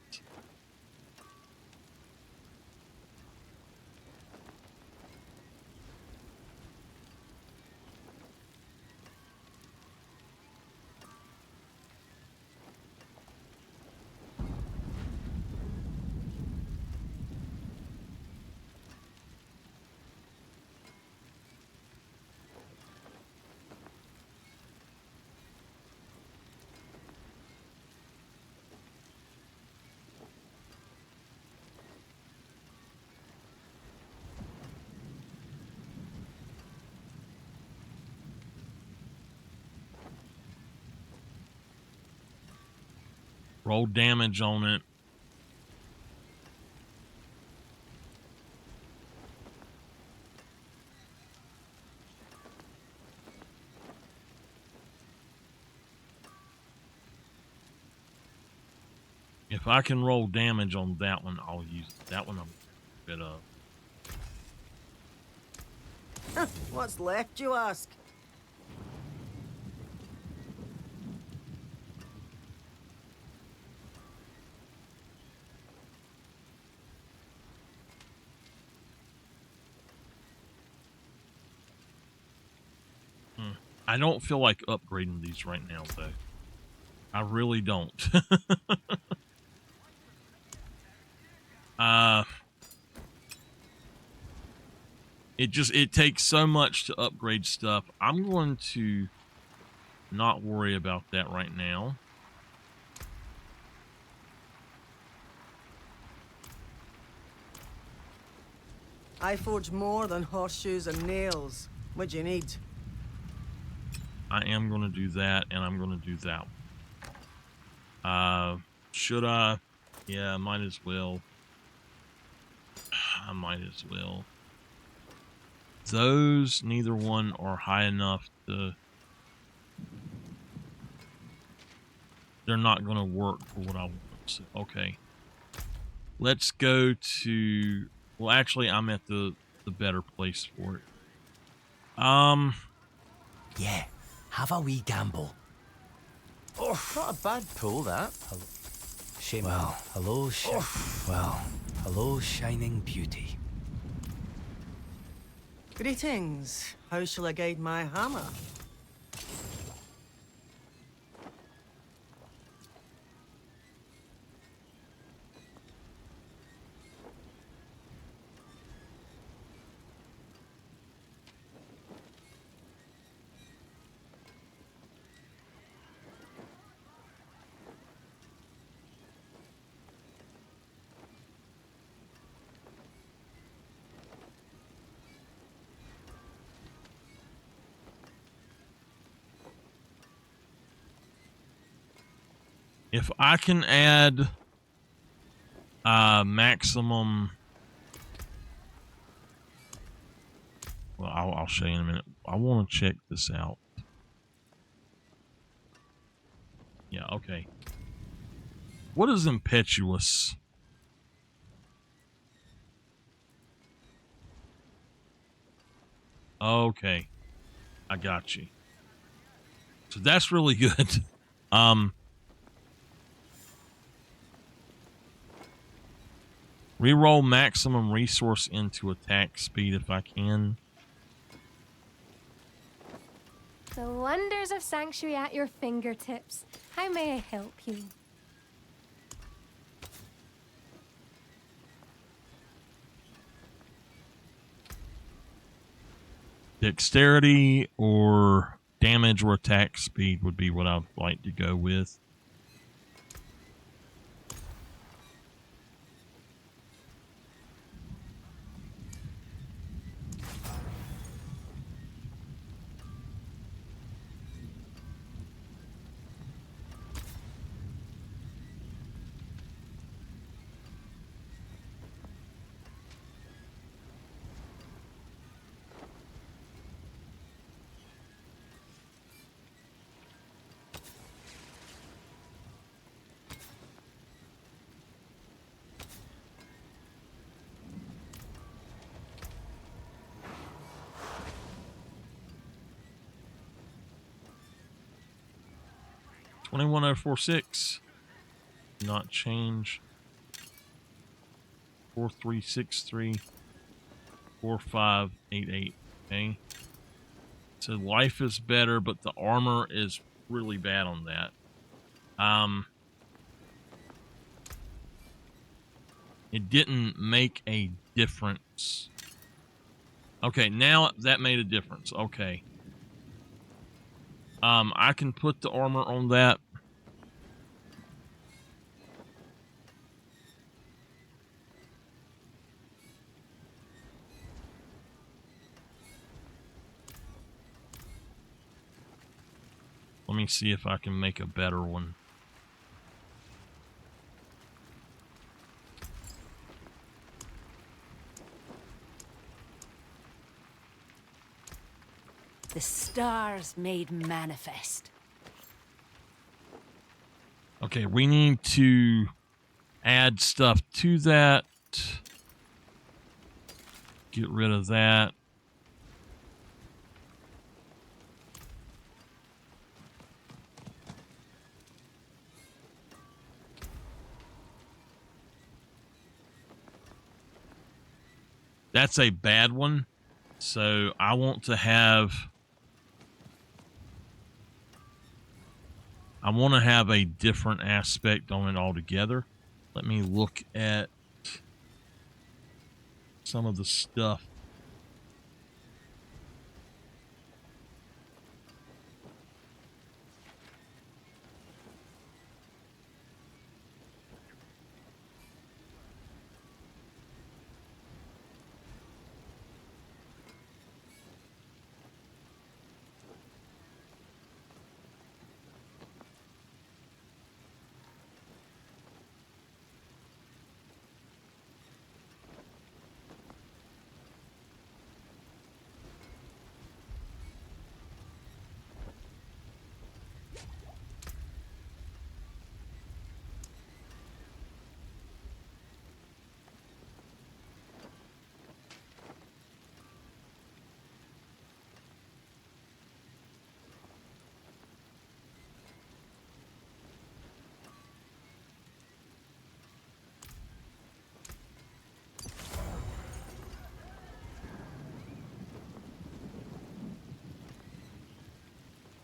Roll damage on it. If I can roll damage on that one, I'll use it. That one I'm a bit of. What's left, you ask? I don't feel like upgrading these right now, though. I really don't. It takes so much to upgrade stuff. I'm going to not worry about that right now. I forge more than horseshoes and nails. What do you need? I am going to do that, and I'm going to do that. Should I? Yeah, I might as well. I might as well. Those, neither one are high enough to... They're not going to work for what I want. So, okay. Let's go to... Well, actually, I'm at the better place for it. Yeah, have a wee gamble. Oh, not a bad pull, that. Shame. Well, hello, shining beauty. Greetings. How shall I guide my hammer? If I can add maximum, well, I'll show you in a minute. I want to check this out. Yeah, okay. What is impetuous? Okay, I got you. So that's really good. Reroll maximum resource into attack speed if I can. The wonders of Sanctuary at your fingertips. How may I help you? Dexterity or damage or attack speed would be what I'd like to go with. $21,046. Not change. 4363 4588. Okay. So life is better, but the armor is really bad on that. It didn't make a difference. Okay, now that made a difference. Okay. I can put the armor on that. Let me see if I can make a better one. The stars made manifest. Okay, we need to add stuff to that. Get rid of that. That's a bad one. So I want to have a different aspect on it altogether. Let me look at some of the stuff.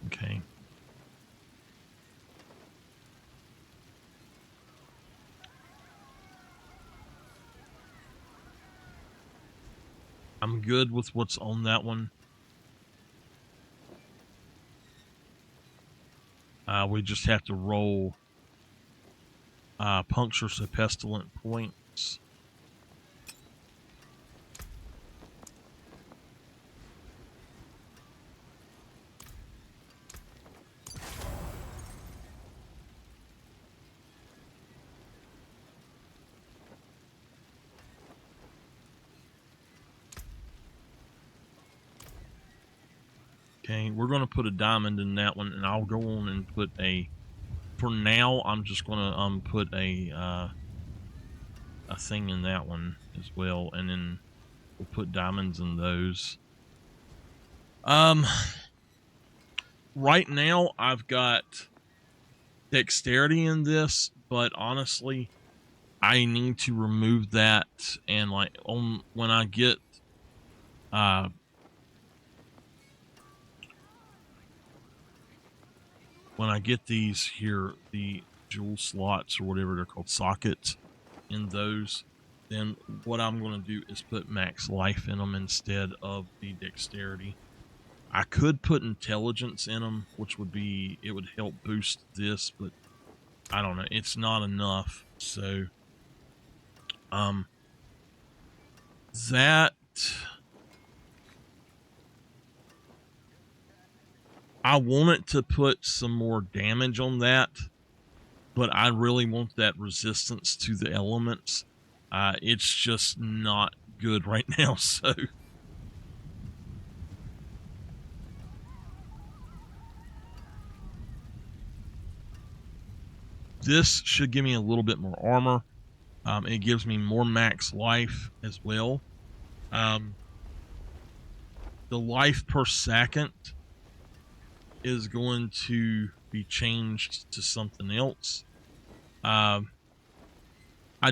Okay. I'm good with what's on that one. We just have to roll punctures to pestilent points. Okay, we're going to put a diamond in that one, and I'll go on and put a... For now, I'm just going to put a thing in that one as well, and then we'll put diamonds in those. Right now, I've got dexterity in this, but honestly, I need to remove that, and like when I get these here, the jewel slots or whatever they're called, sockets in those, then what I'm going to do is put max life in them instead of the dexterity. I could put intelligence in them, which would be, it would help boost this, but I don't know, it's not enough. So that I wanted to put some more damage on that, but I really want that resistance to the elements. It's just not good right now, so this should give me a little bit more armor. It gives me more max life as well. The life per second is going to be changed to something else. I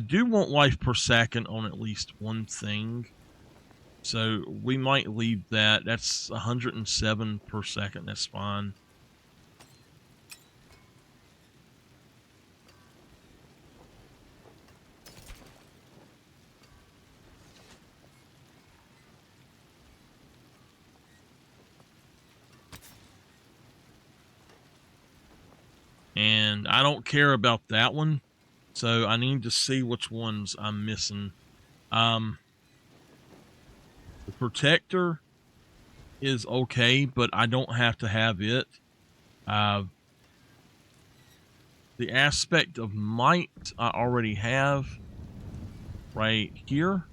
do want life per second on at least one thing, so we might leave that. That's 107 per second. That's fine. And I don't care about that one, so I need to see which ones I'm missing. The protector is okay, but I don't have to have it. The aspect of might I already have right here.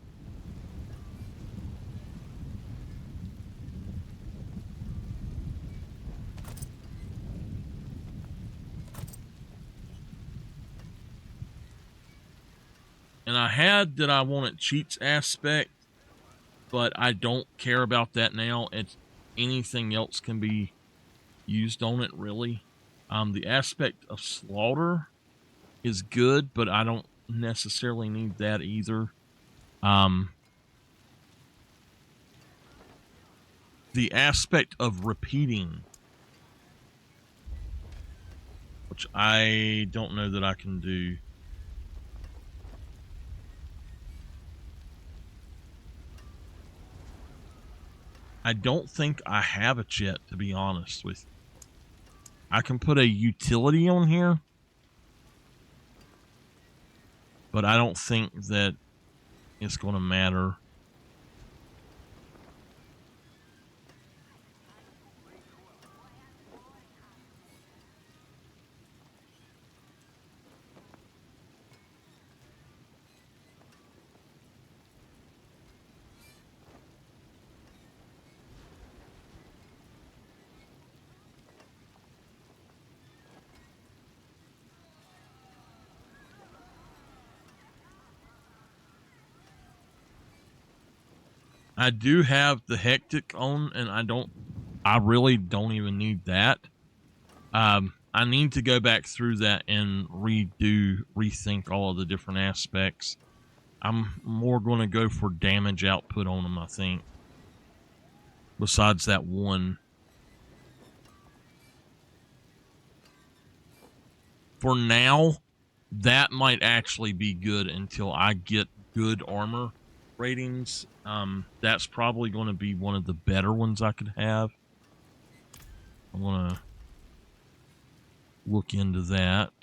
And I had that I wanted cheats aspect, but I don't care about that now. It's anything else can be used on it, really. The aspect of slaughter is good, but I don't necessarily need that either. The aspect of repeating, which I don't know that I can do. I don't think I have it yet, to be honest with you. I can put a utility on here, but I don't think that it's going to matter. I do have the hectic on, and I really don't even need that. I need to go back through that and rethink all of the different aspects. I'm more going to go for damage output on them, I think. Besides that one. For now, that might actually be good until I get good armor ratings. That's probably going to be one of the better ones I could have. I want to look into that.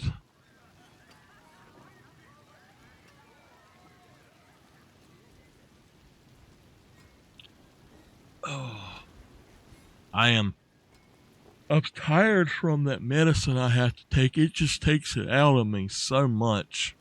Oh, I'm tired from that medicine I have to take. It just takes it out of me so much.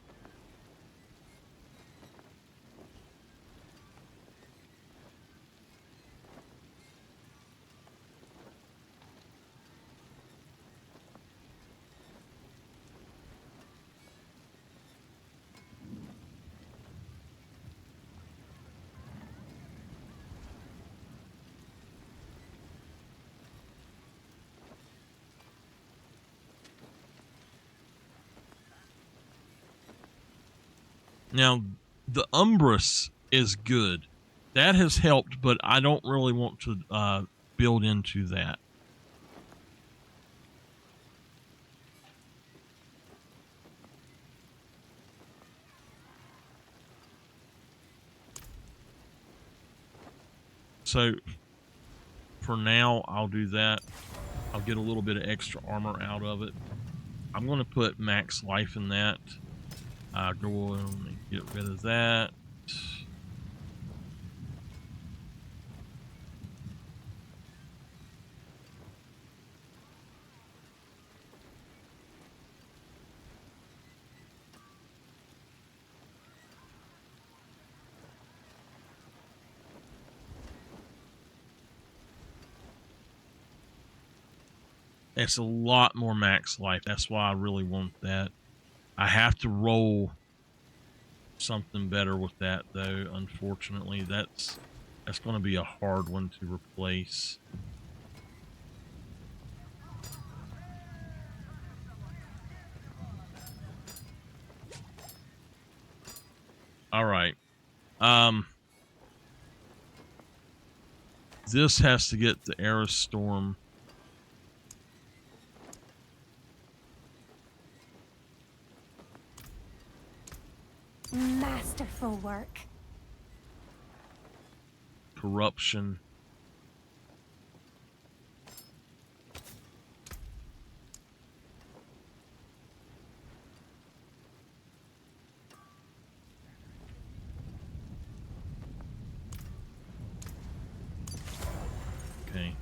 Now, the Umbrus is good. That has helped, but I don't really want to build into that. So, for now, I'll do that. I'll get a little bit of extra armor out of it. I'm going to put max life in that. Go and get rid of that. It's a lot more max life. That's why I really want that. I have to roll something better with that, though. Unfortunately, that's going to be a hard one to replace. All right. This has to get the Aerostorm. Masterful work. Corruption. Okay.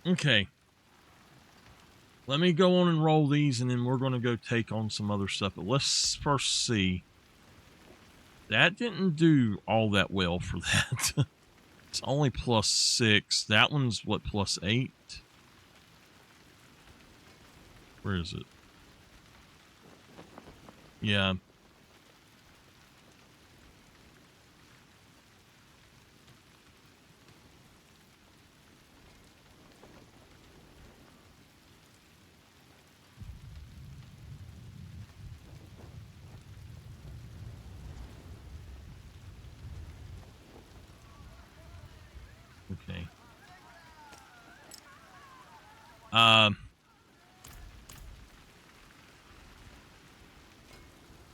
Okay. Let me go on and roll these, and then we're going to go take on some other stuff. But let's first see. That didn't do all that well for that. It's only +6. That one's, what, +8? Where is it? Yeah. Okay.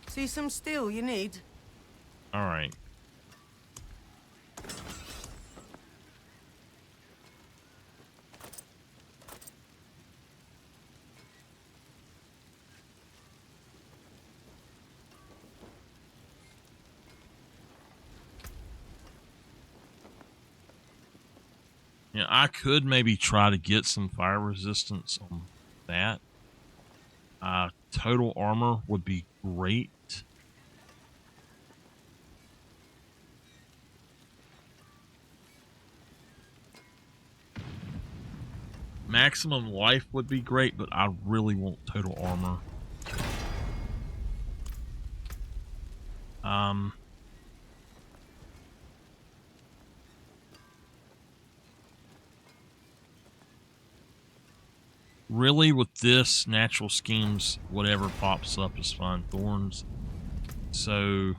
See some steel you need? All right. Yeah, I could maybe try to get some fire resistance on that. Total armor would be great. Maximum life would be great, but I really want total armor. really with this, natural schemes, whatever pops up is fine. Thorns. So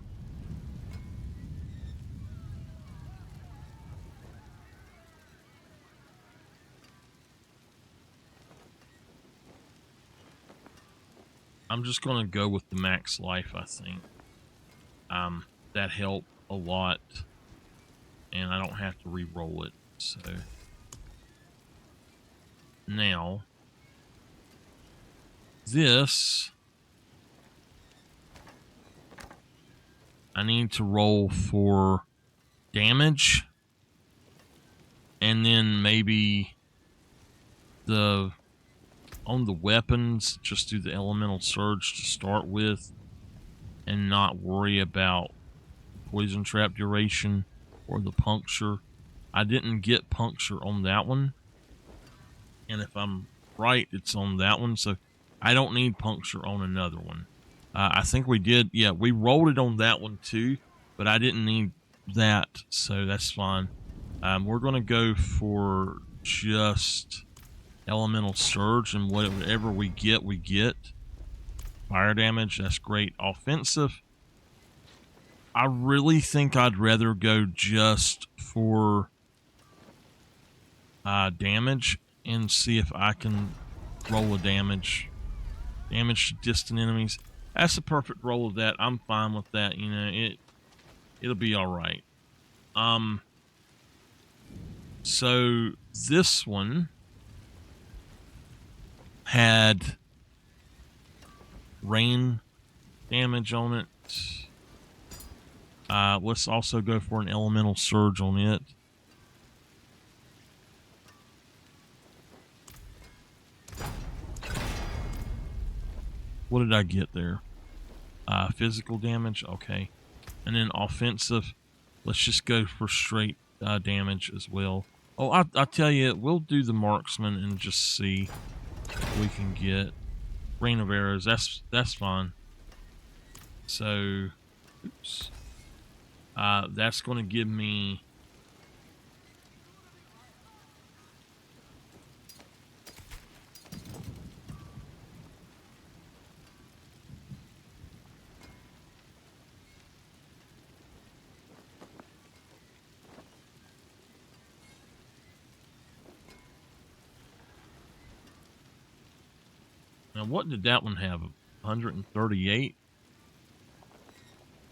I'm just gonna go with the max life, I think. That helped a lot. And I don't have to re-roll it. So now this I need to roll for damage, and then maybe on the weapons, just do the elemental surge to start with and not worry about poison trap duration or the puncture. I didn't get puncture on that one, and if I'm right, it's on that one, so I don't need puncture on another one. I think we did, yeah, we rolled it on that one too, but I didn't need that, so that's fine. We're going to go for just elemental surge, and whatever we get, we get. Fire damage, that's great. Offensive, I really think I'd rather go just for damage and see if I can roll a damage to distant enemies. That's a perfect roll of that. I'm fine with that. You know, it'll be all right. So this one had rain damage on it. Let's also go for an elemental surge on it. What did I get there? Physical damage, okay. And then offensive, let's just go for straight damage as well. Oh, I tell you, we'll do the marksman and just see what we can get. Rain of arrows, that's fine. So, oops. That's going to give me now what did that one have? 138?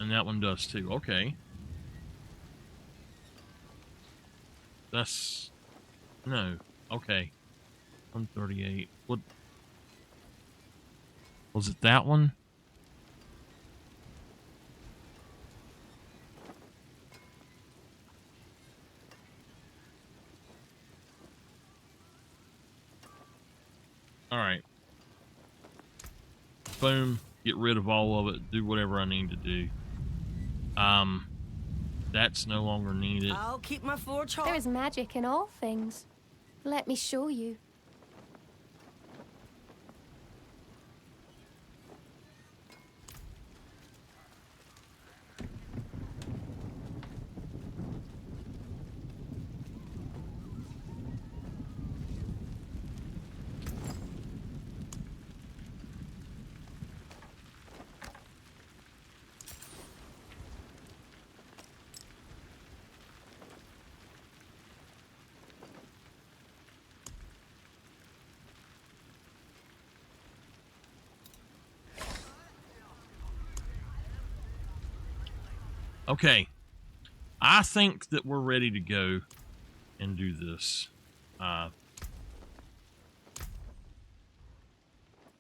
And that one does too. Okay. That's no. Okay. 138. What was it, that one? All right. Boom. Get rid of all of it. Do whatever I need to do. That's no longer needed. I'll keep my forge hot. There is magic in all things. Let me show you. Okay. I think that we're ready to go and do this.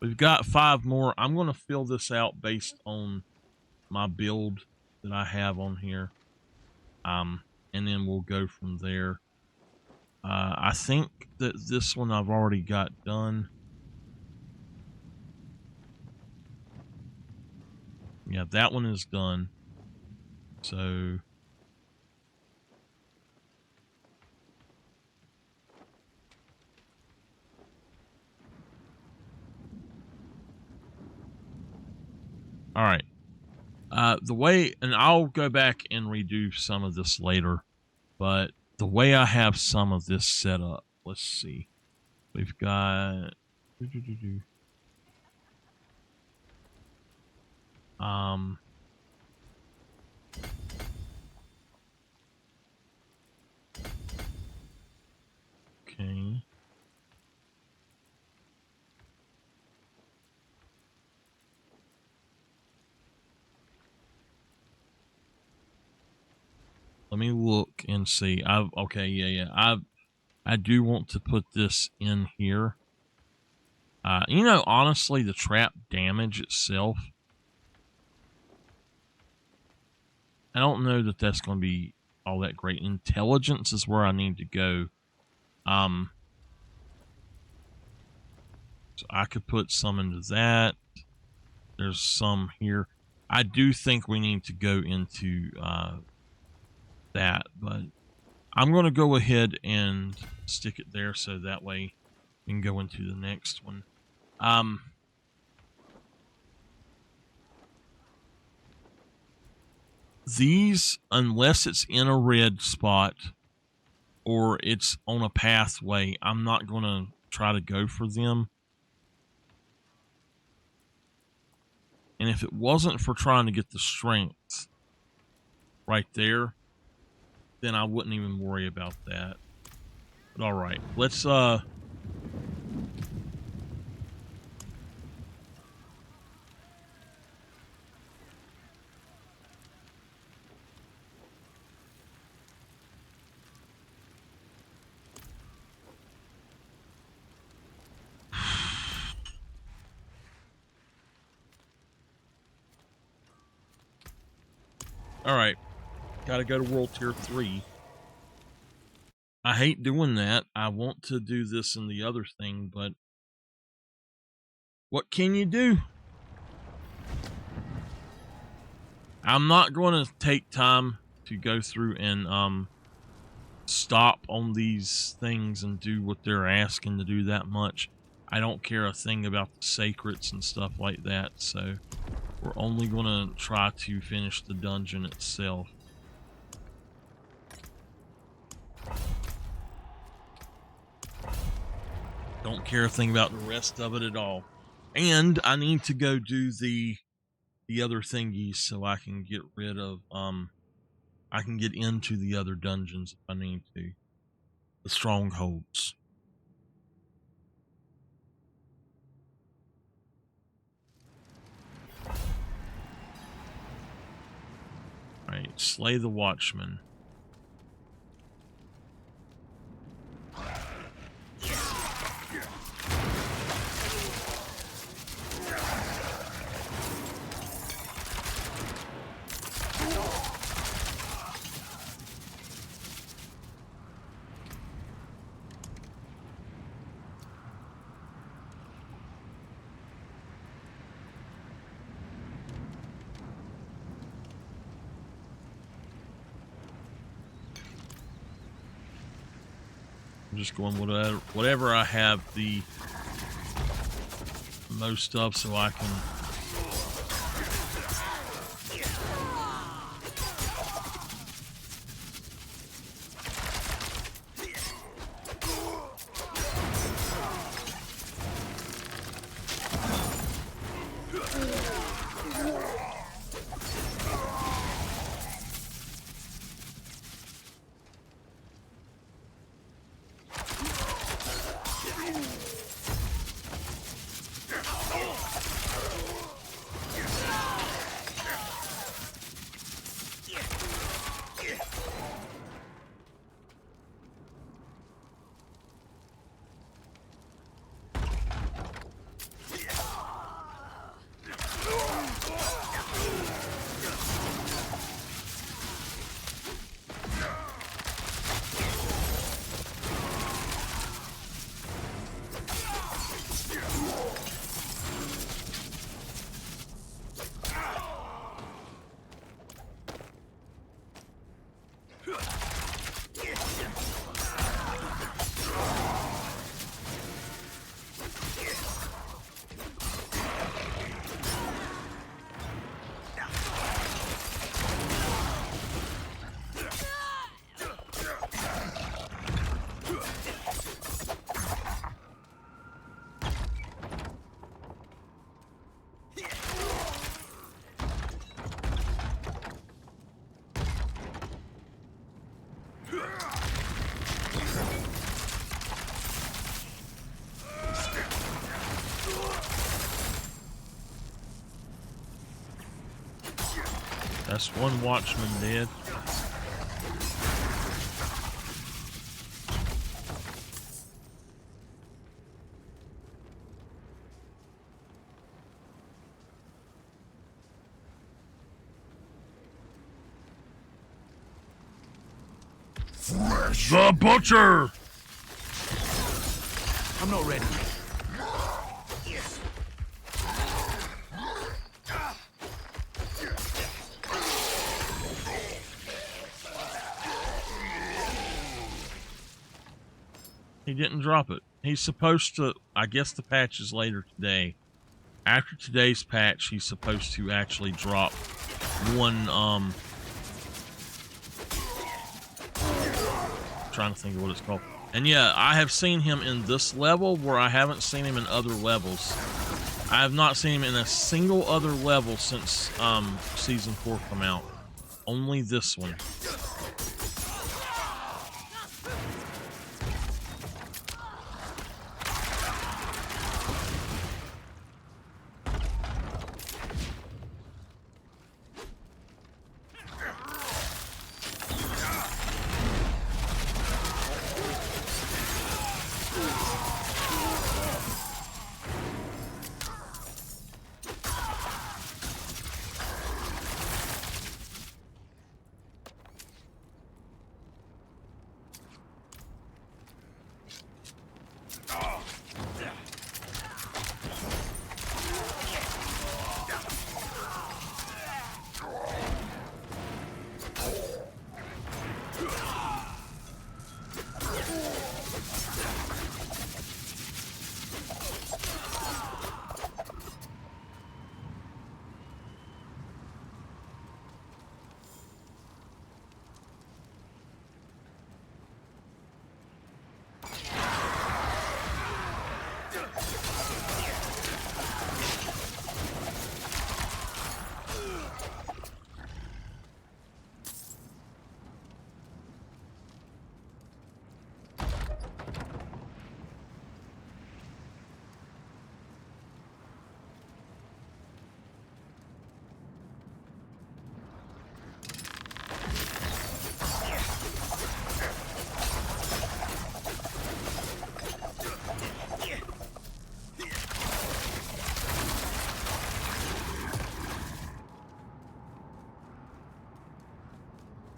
We've got 5 more. I'm going to fill this out based on my build that I have on here. And then we'll go from there. I think that this one I've already got done. Yeah, that one is done. So all right. The way, and I'll go back and redo some of this later, but the way I have some of this set up, let's see. We've got Do-do-do-do. Okay. Let me look and see. Okay, yeah. I do want to put this in here. You know, honestly, the trap damage itself, I don't know that that's going to be all that great. Intelligence is where I need to go. So I could put some into that. There's some here. I do think we need to go into that, but I'm going to go ahead and stick it there so that way we can go into the next one. These, unless it's in a red spot or it's on a pathway, I'm not going to try to go for them. And if it wasn't for trying to get the strength right there, then I wouldn't even worry about that. But all right, let's all right. Got to go to World Tier 3. I hate doing that. I want to do this and the other thing, but what can you do? I'm not going to take time to go through and stop on these things and do what they're asking to do that much. I don't care a thing about the sacreds and stuff like that, so we're only going to try to finish the dungeon itself. Don't care a thing about the rest of it at all. And I need to go do the other thingies so I can get rid of I can get into the other dungeons if I need to. The strongholds. Alright, slay the watchman. I'm just going whatever I have the most of so I can That's one watchman dead. The Butcher! I'm not ready. He didn't drop it. He's supposed to, I guess the patch is later today. After today's patch, he's supposed to actually drop one, trying to think of what it's called. And yeah, I have seen him in this level where I haven't seen him in other levels. I have not seen him in a single other level since season 4 come out. Only this one.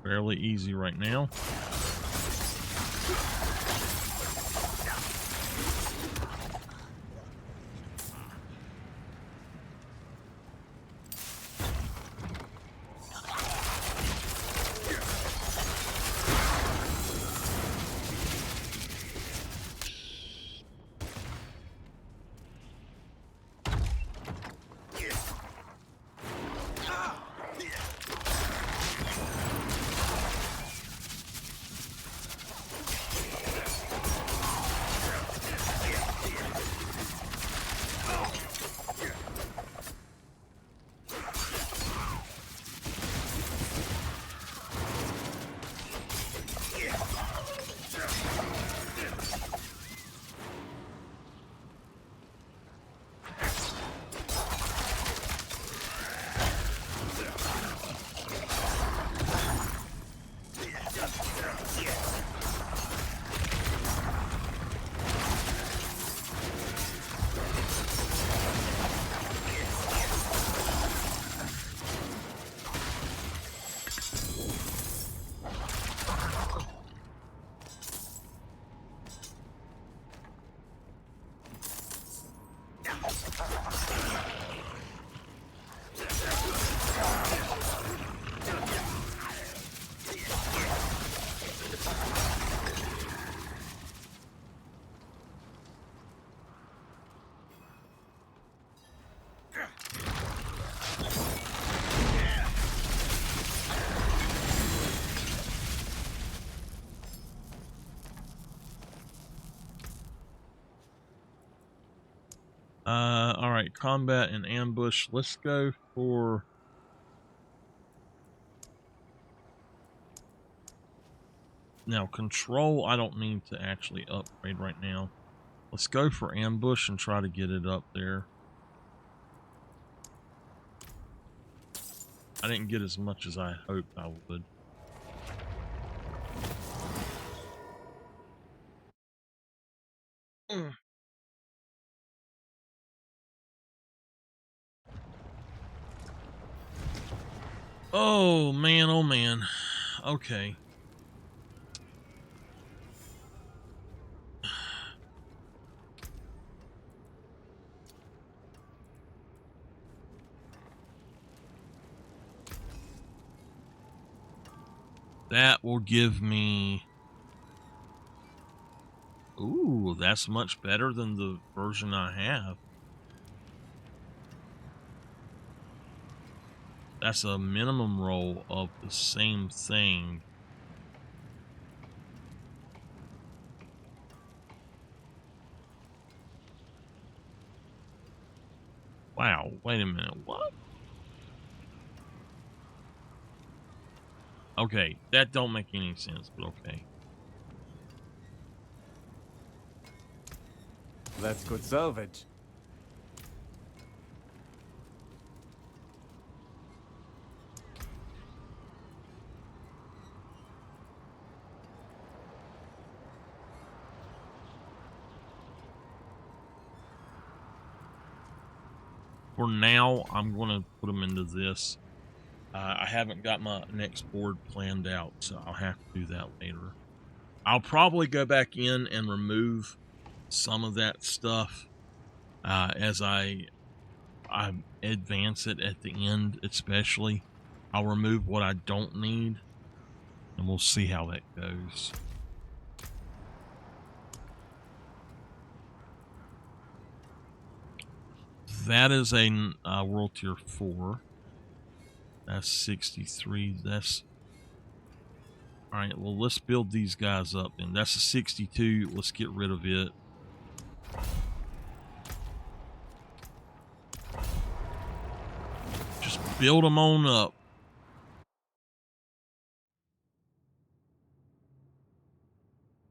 Fairly easy right now. All right, combat and ambush. Let's go for Now, control, I don't need to actually upgrade right now. Let's go for ambush and try to get it up there. I didn't get as much as I hoped I would. Oh man, oh man. Okay. That will give me... Ooh, that's much better than the version I have. That's a minimum roll of the same thing. Wow, wait a minute, what? Okay, that don't make any sense, but okay. That's good salvage. For now, I'm going to put them into this. I haven't got my next board planned out, so I'll have to do that later. I'll probably go back in and remove some of that stuff as I advance it at the end, especially. I'll remove what I don't need, and we'll see how that goes. That is a World Tier 4. That's 63. That's... Alright, well, let's build these guys up. And that's a 62. Let's get rid of it. Just build them on up.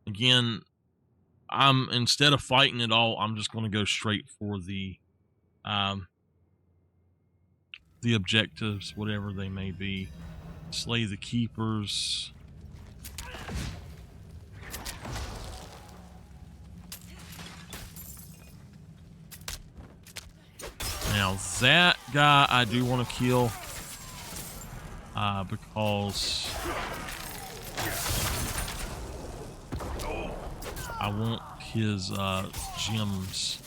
Again, instead of fighting it all, I'm just going to go straight for the objectives, whatever they may be. Slay the keepers. Now that guy I do want to kill because I want his gems.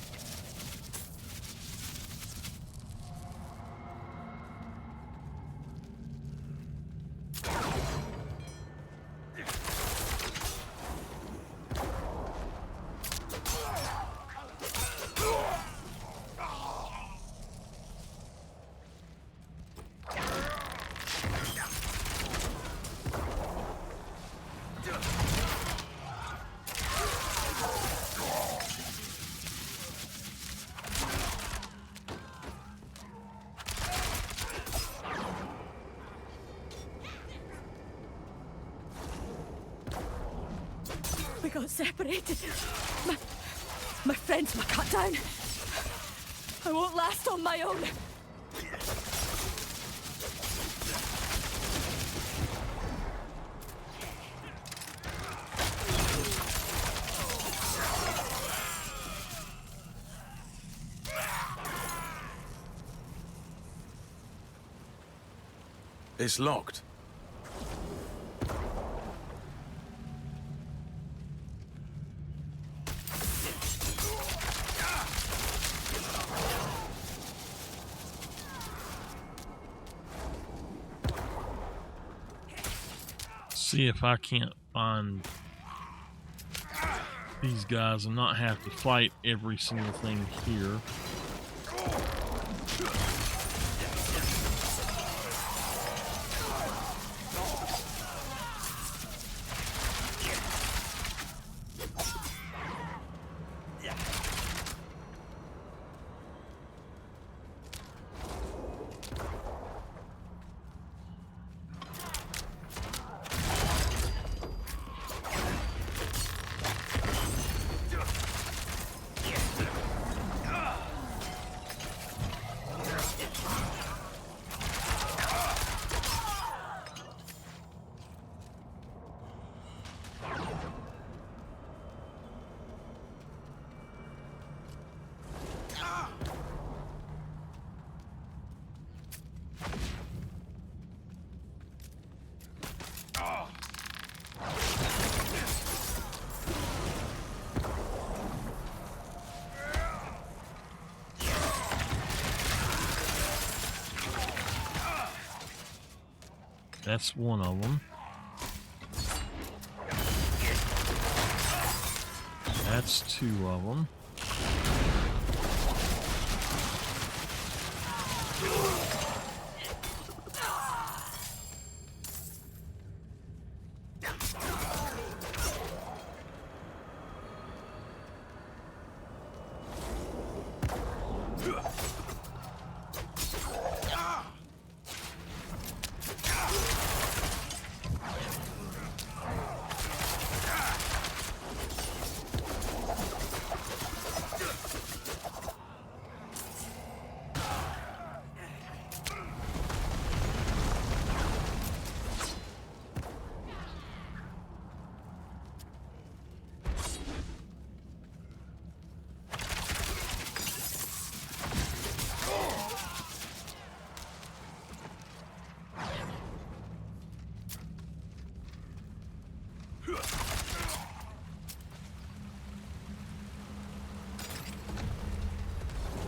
We got separated. My friends were cut down. I won't last on my own. It's locked. See if I can't find these guys and not have to fight every single thing here. That's one of them. That's two of them.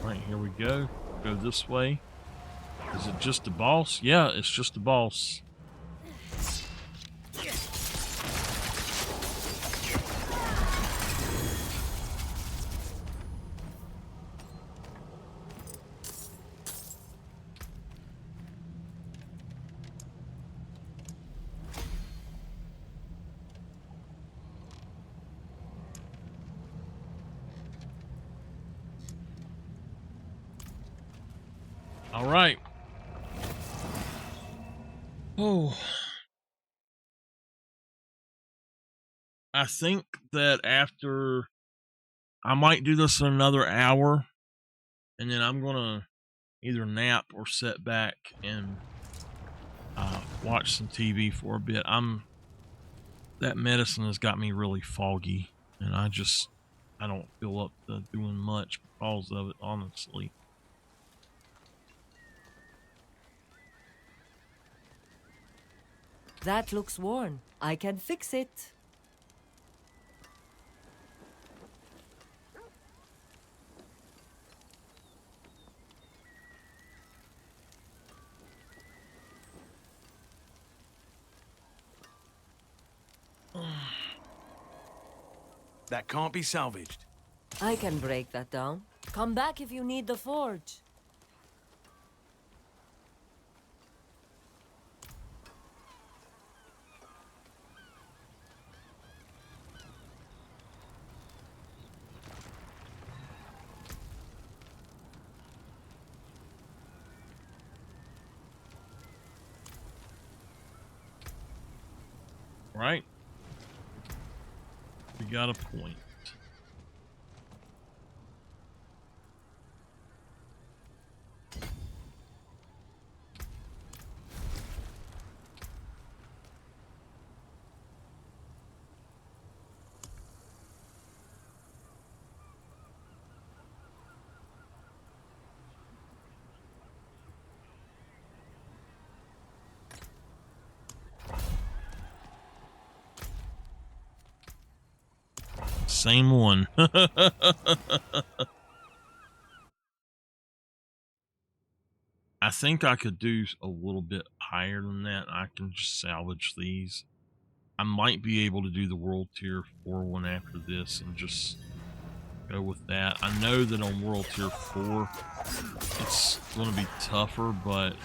Right, here we go. Go this way. Is it just the boss? Yeah, it's just the boss. All right. Oh. I think that after I might do this in another hour, and then I'm gonna either nap or sit back and watch some TV for a bit. That medicine has got me really foggy, and I don't feel up to doing much because of it, honestly. That looks worn. I can fix it. That can't be salvaged. I can break that down. Come back if you need the forge. Right? We got a point. Same one. I think I could do a little bit higher than that. I can just salvage these. I might be able to do the World Tier 4 one after this and just go with that. I know that on World Tier 4, it's going to be tougher, but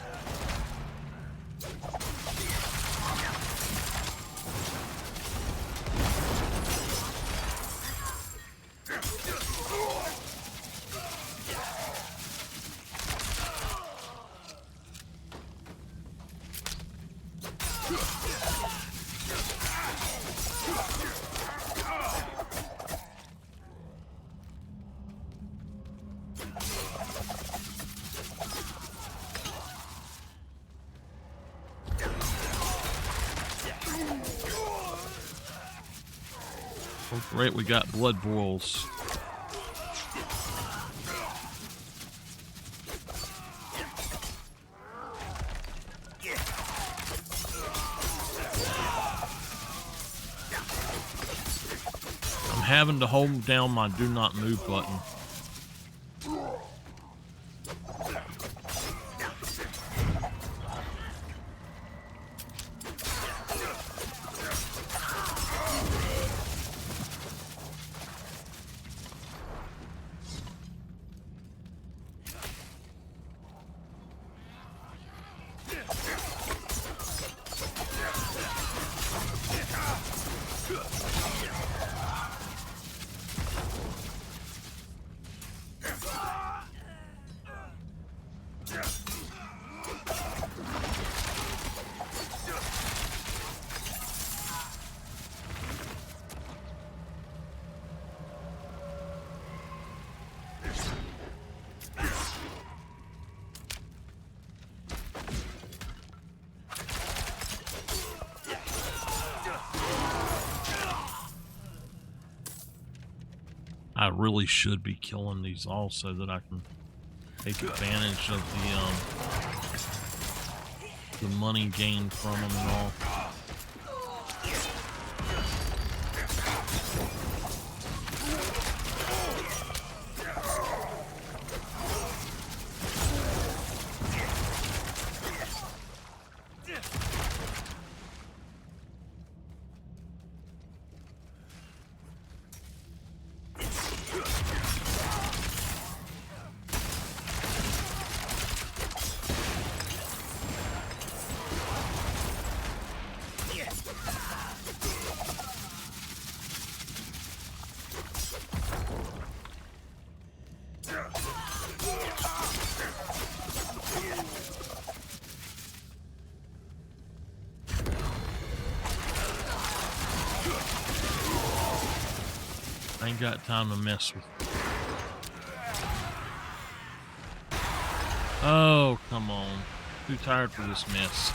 oh, great, we got blood boils. I'm having to hold down my do not move button. I really should be killing these all so that I can take advantage of the money gained from them and all. I ain't got time to mess with. Oh, come on. Too tired for this mess.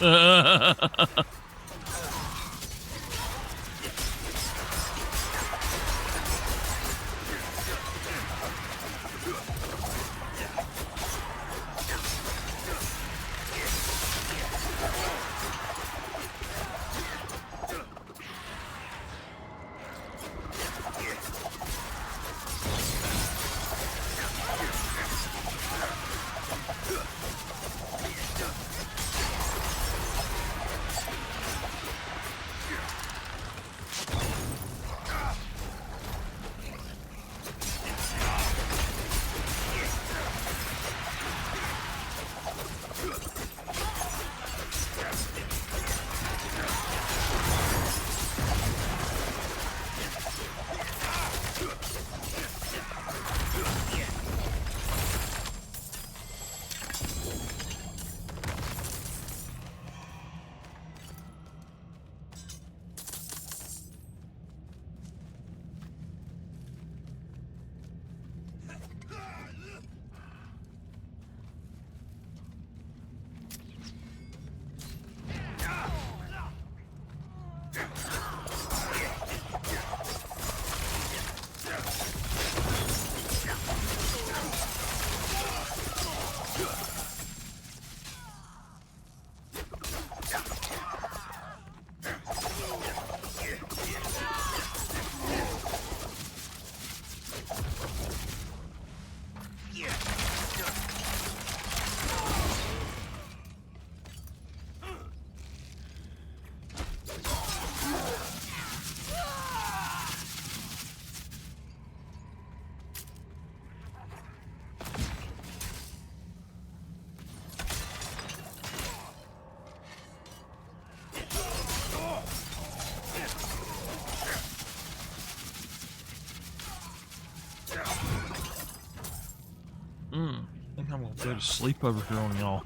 I think I'm gonna go to sleep over here on y'all.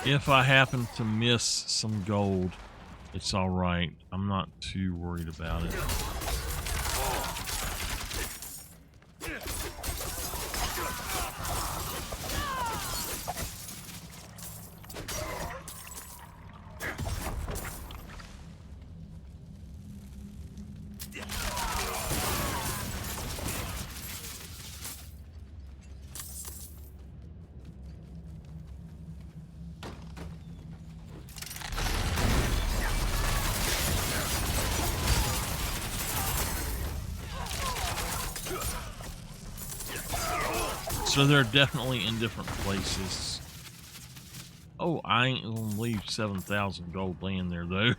If I happen to miss some gold, it's all right. I'm not too worried about it. So they're definitely in different places. Oh, I ain't gonna leave 7,000 gold laying there though.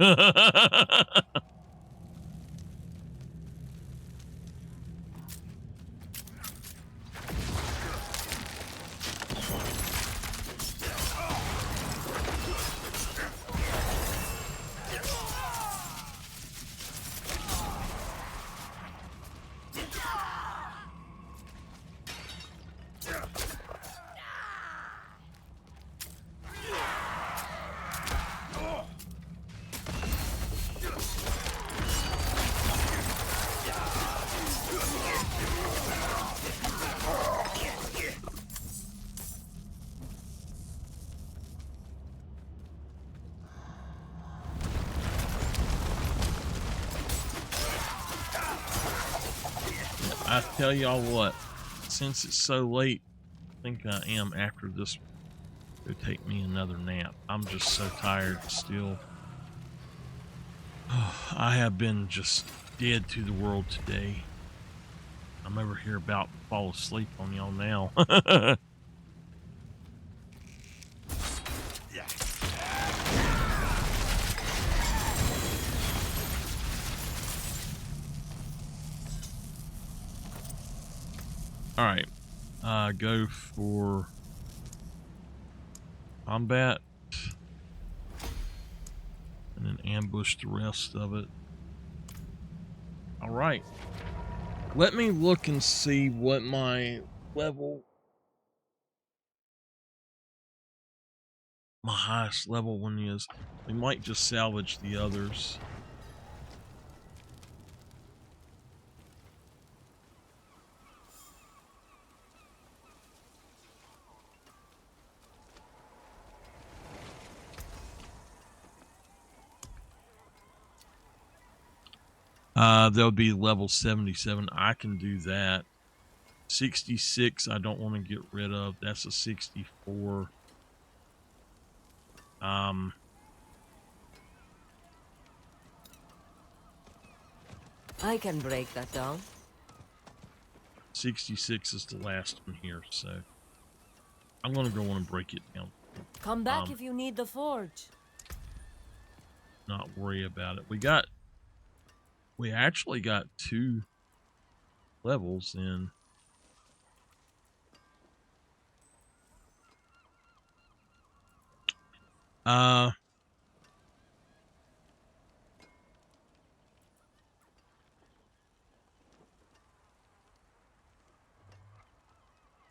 I tell y'all what, since it's so late, I think I am after this. Go take me another nap. I'm just so tired still. I have been just dead to the world today. I'm over here about to fall asleep on y'all now. All right, go for combat and then ambush the rest of it. All right, let me look and see what my highest level one is. We might just salvage the others. They'll be level 77. I can do that. 66, I don't want to get rid of. That's a 64. I can break that down. 66 is the last one here, so I'm gonna go on and break it down. Come back if you need the forge. Not worry about it. We actually got 2 levels in. All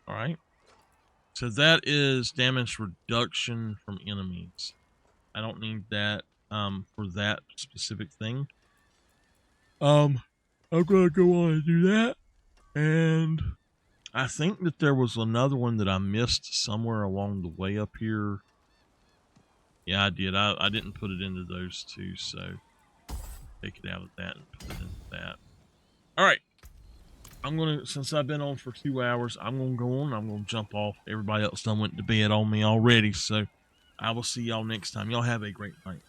right. So that is damage reduction from enemies. I don't need that for that specific thing. I'm gonna go on and do that. And I think that there was another one that I missed somewhere along the way up here. Yeah, I did. I didn't put it into those 2, so take it out of that and put it into that. All right. Since I've been on for 2 hours, I'm gonna go on. I'm gonna jump off. Everybody else done went to bed on me already, so I will see y'all next time. Y'all have a great night.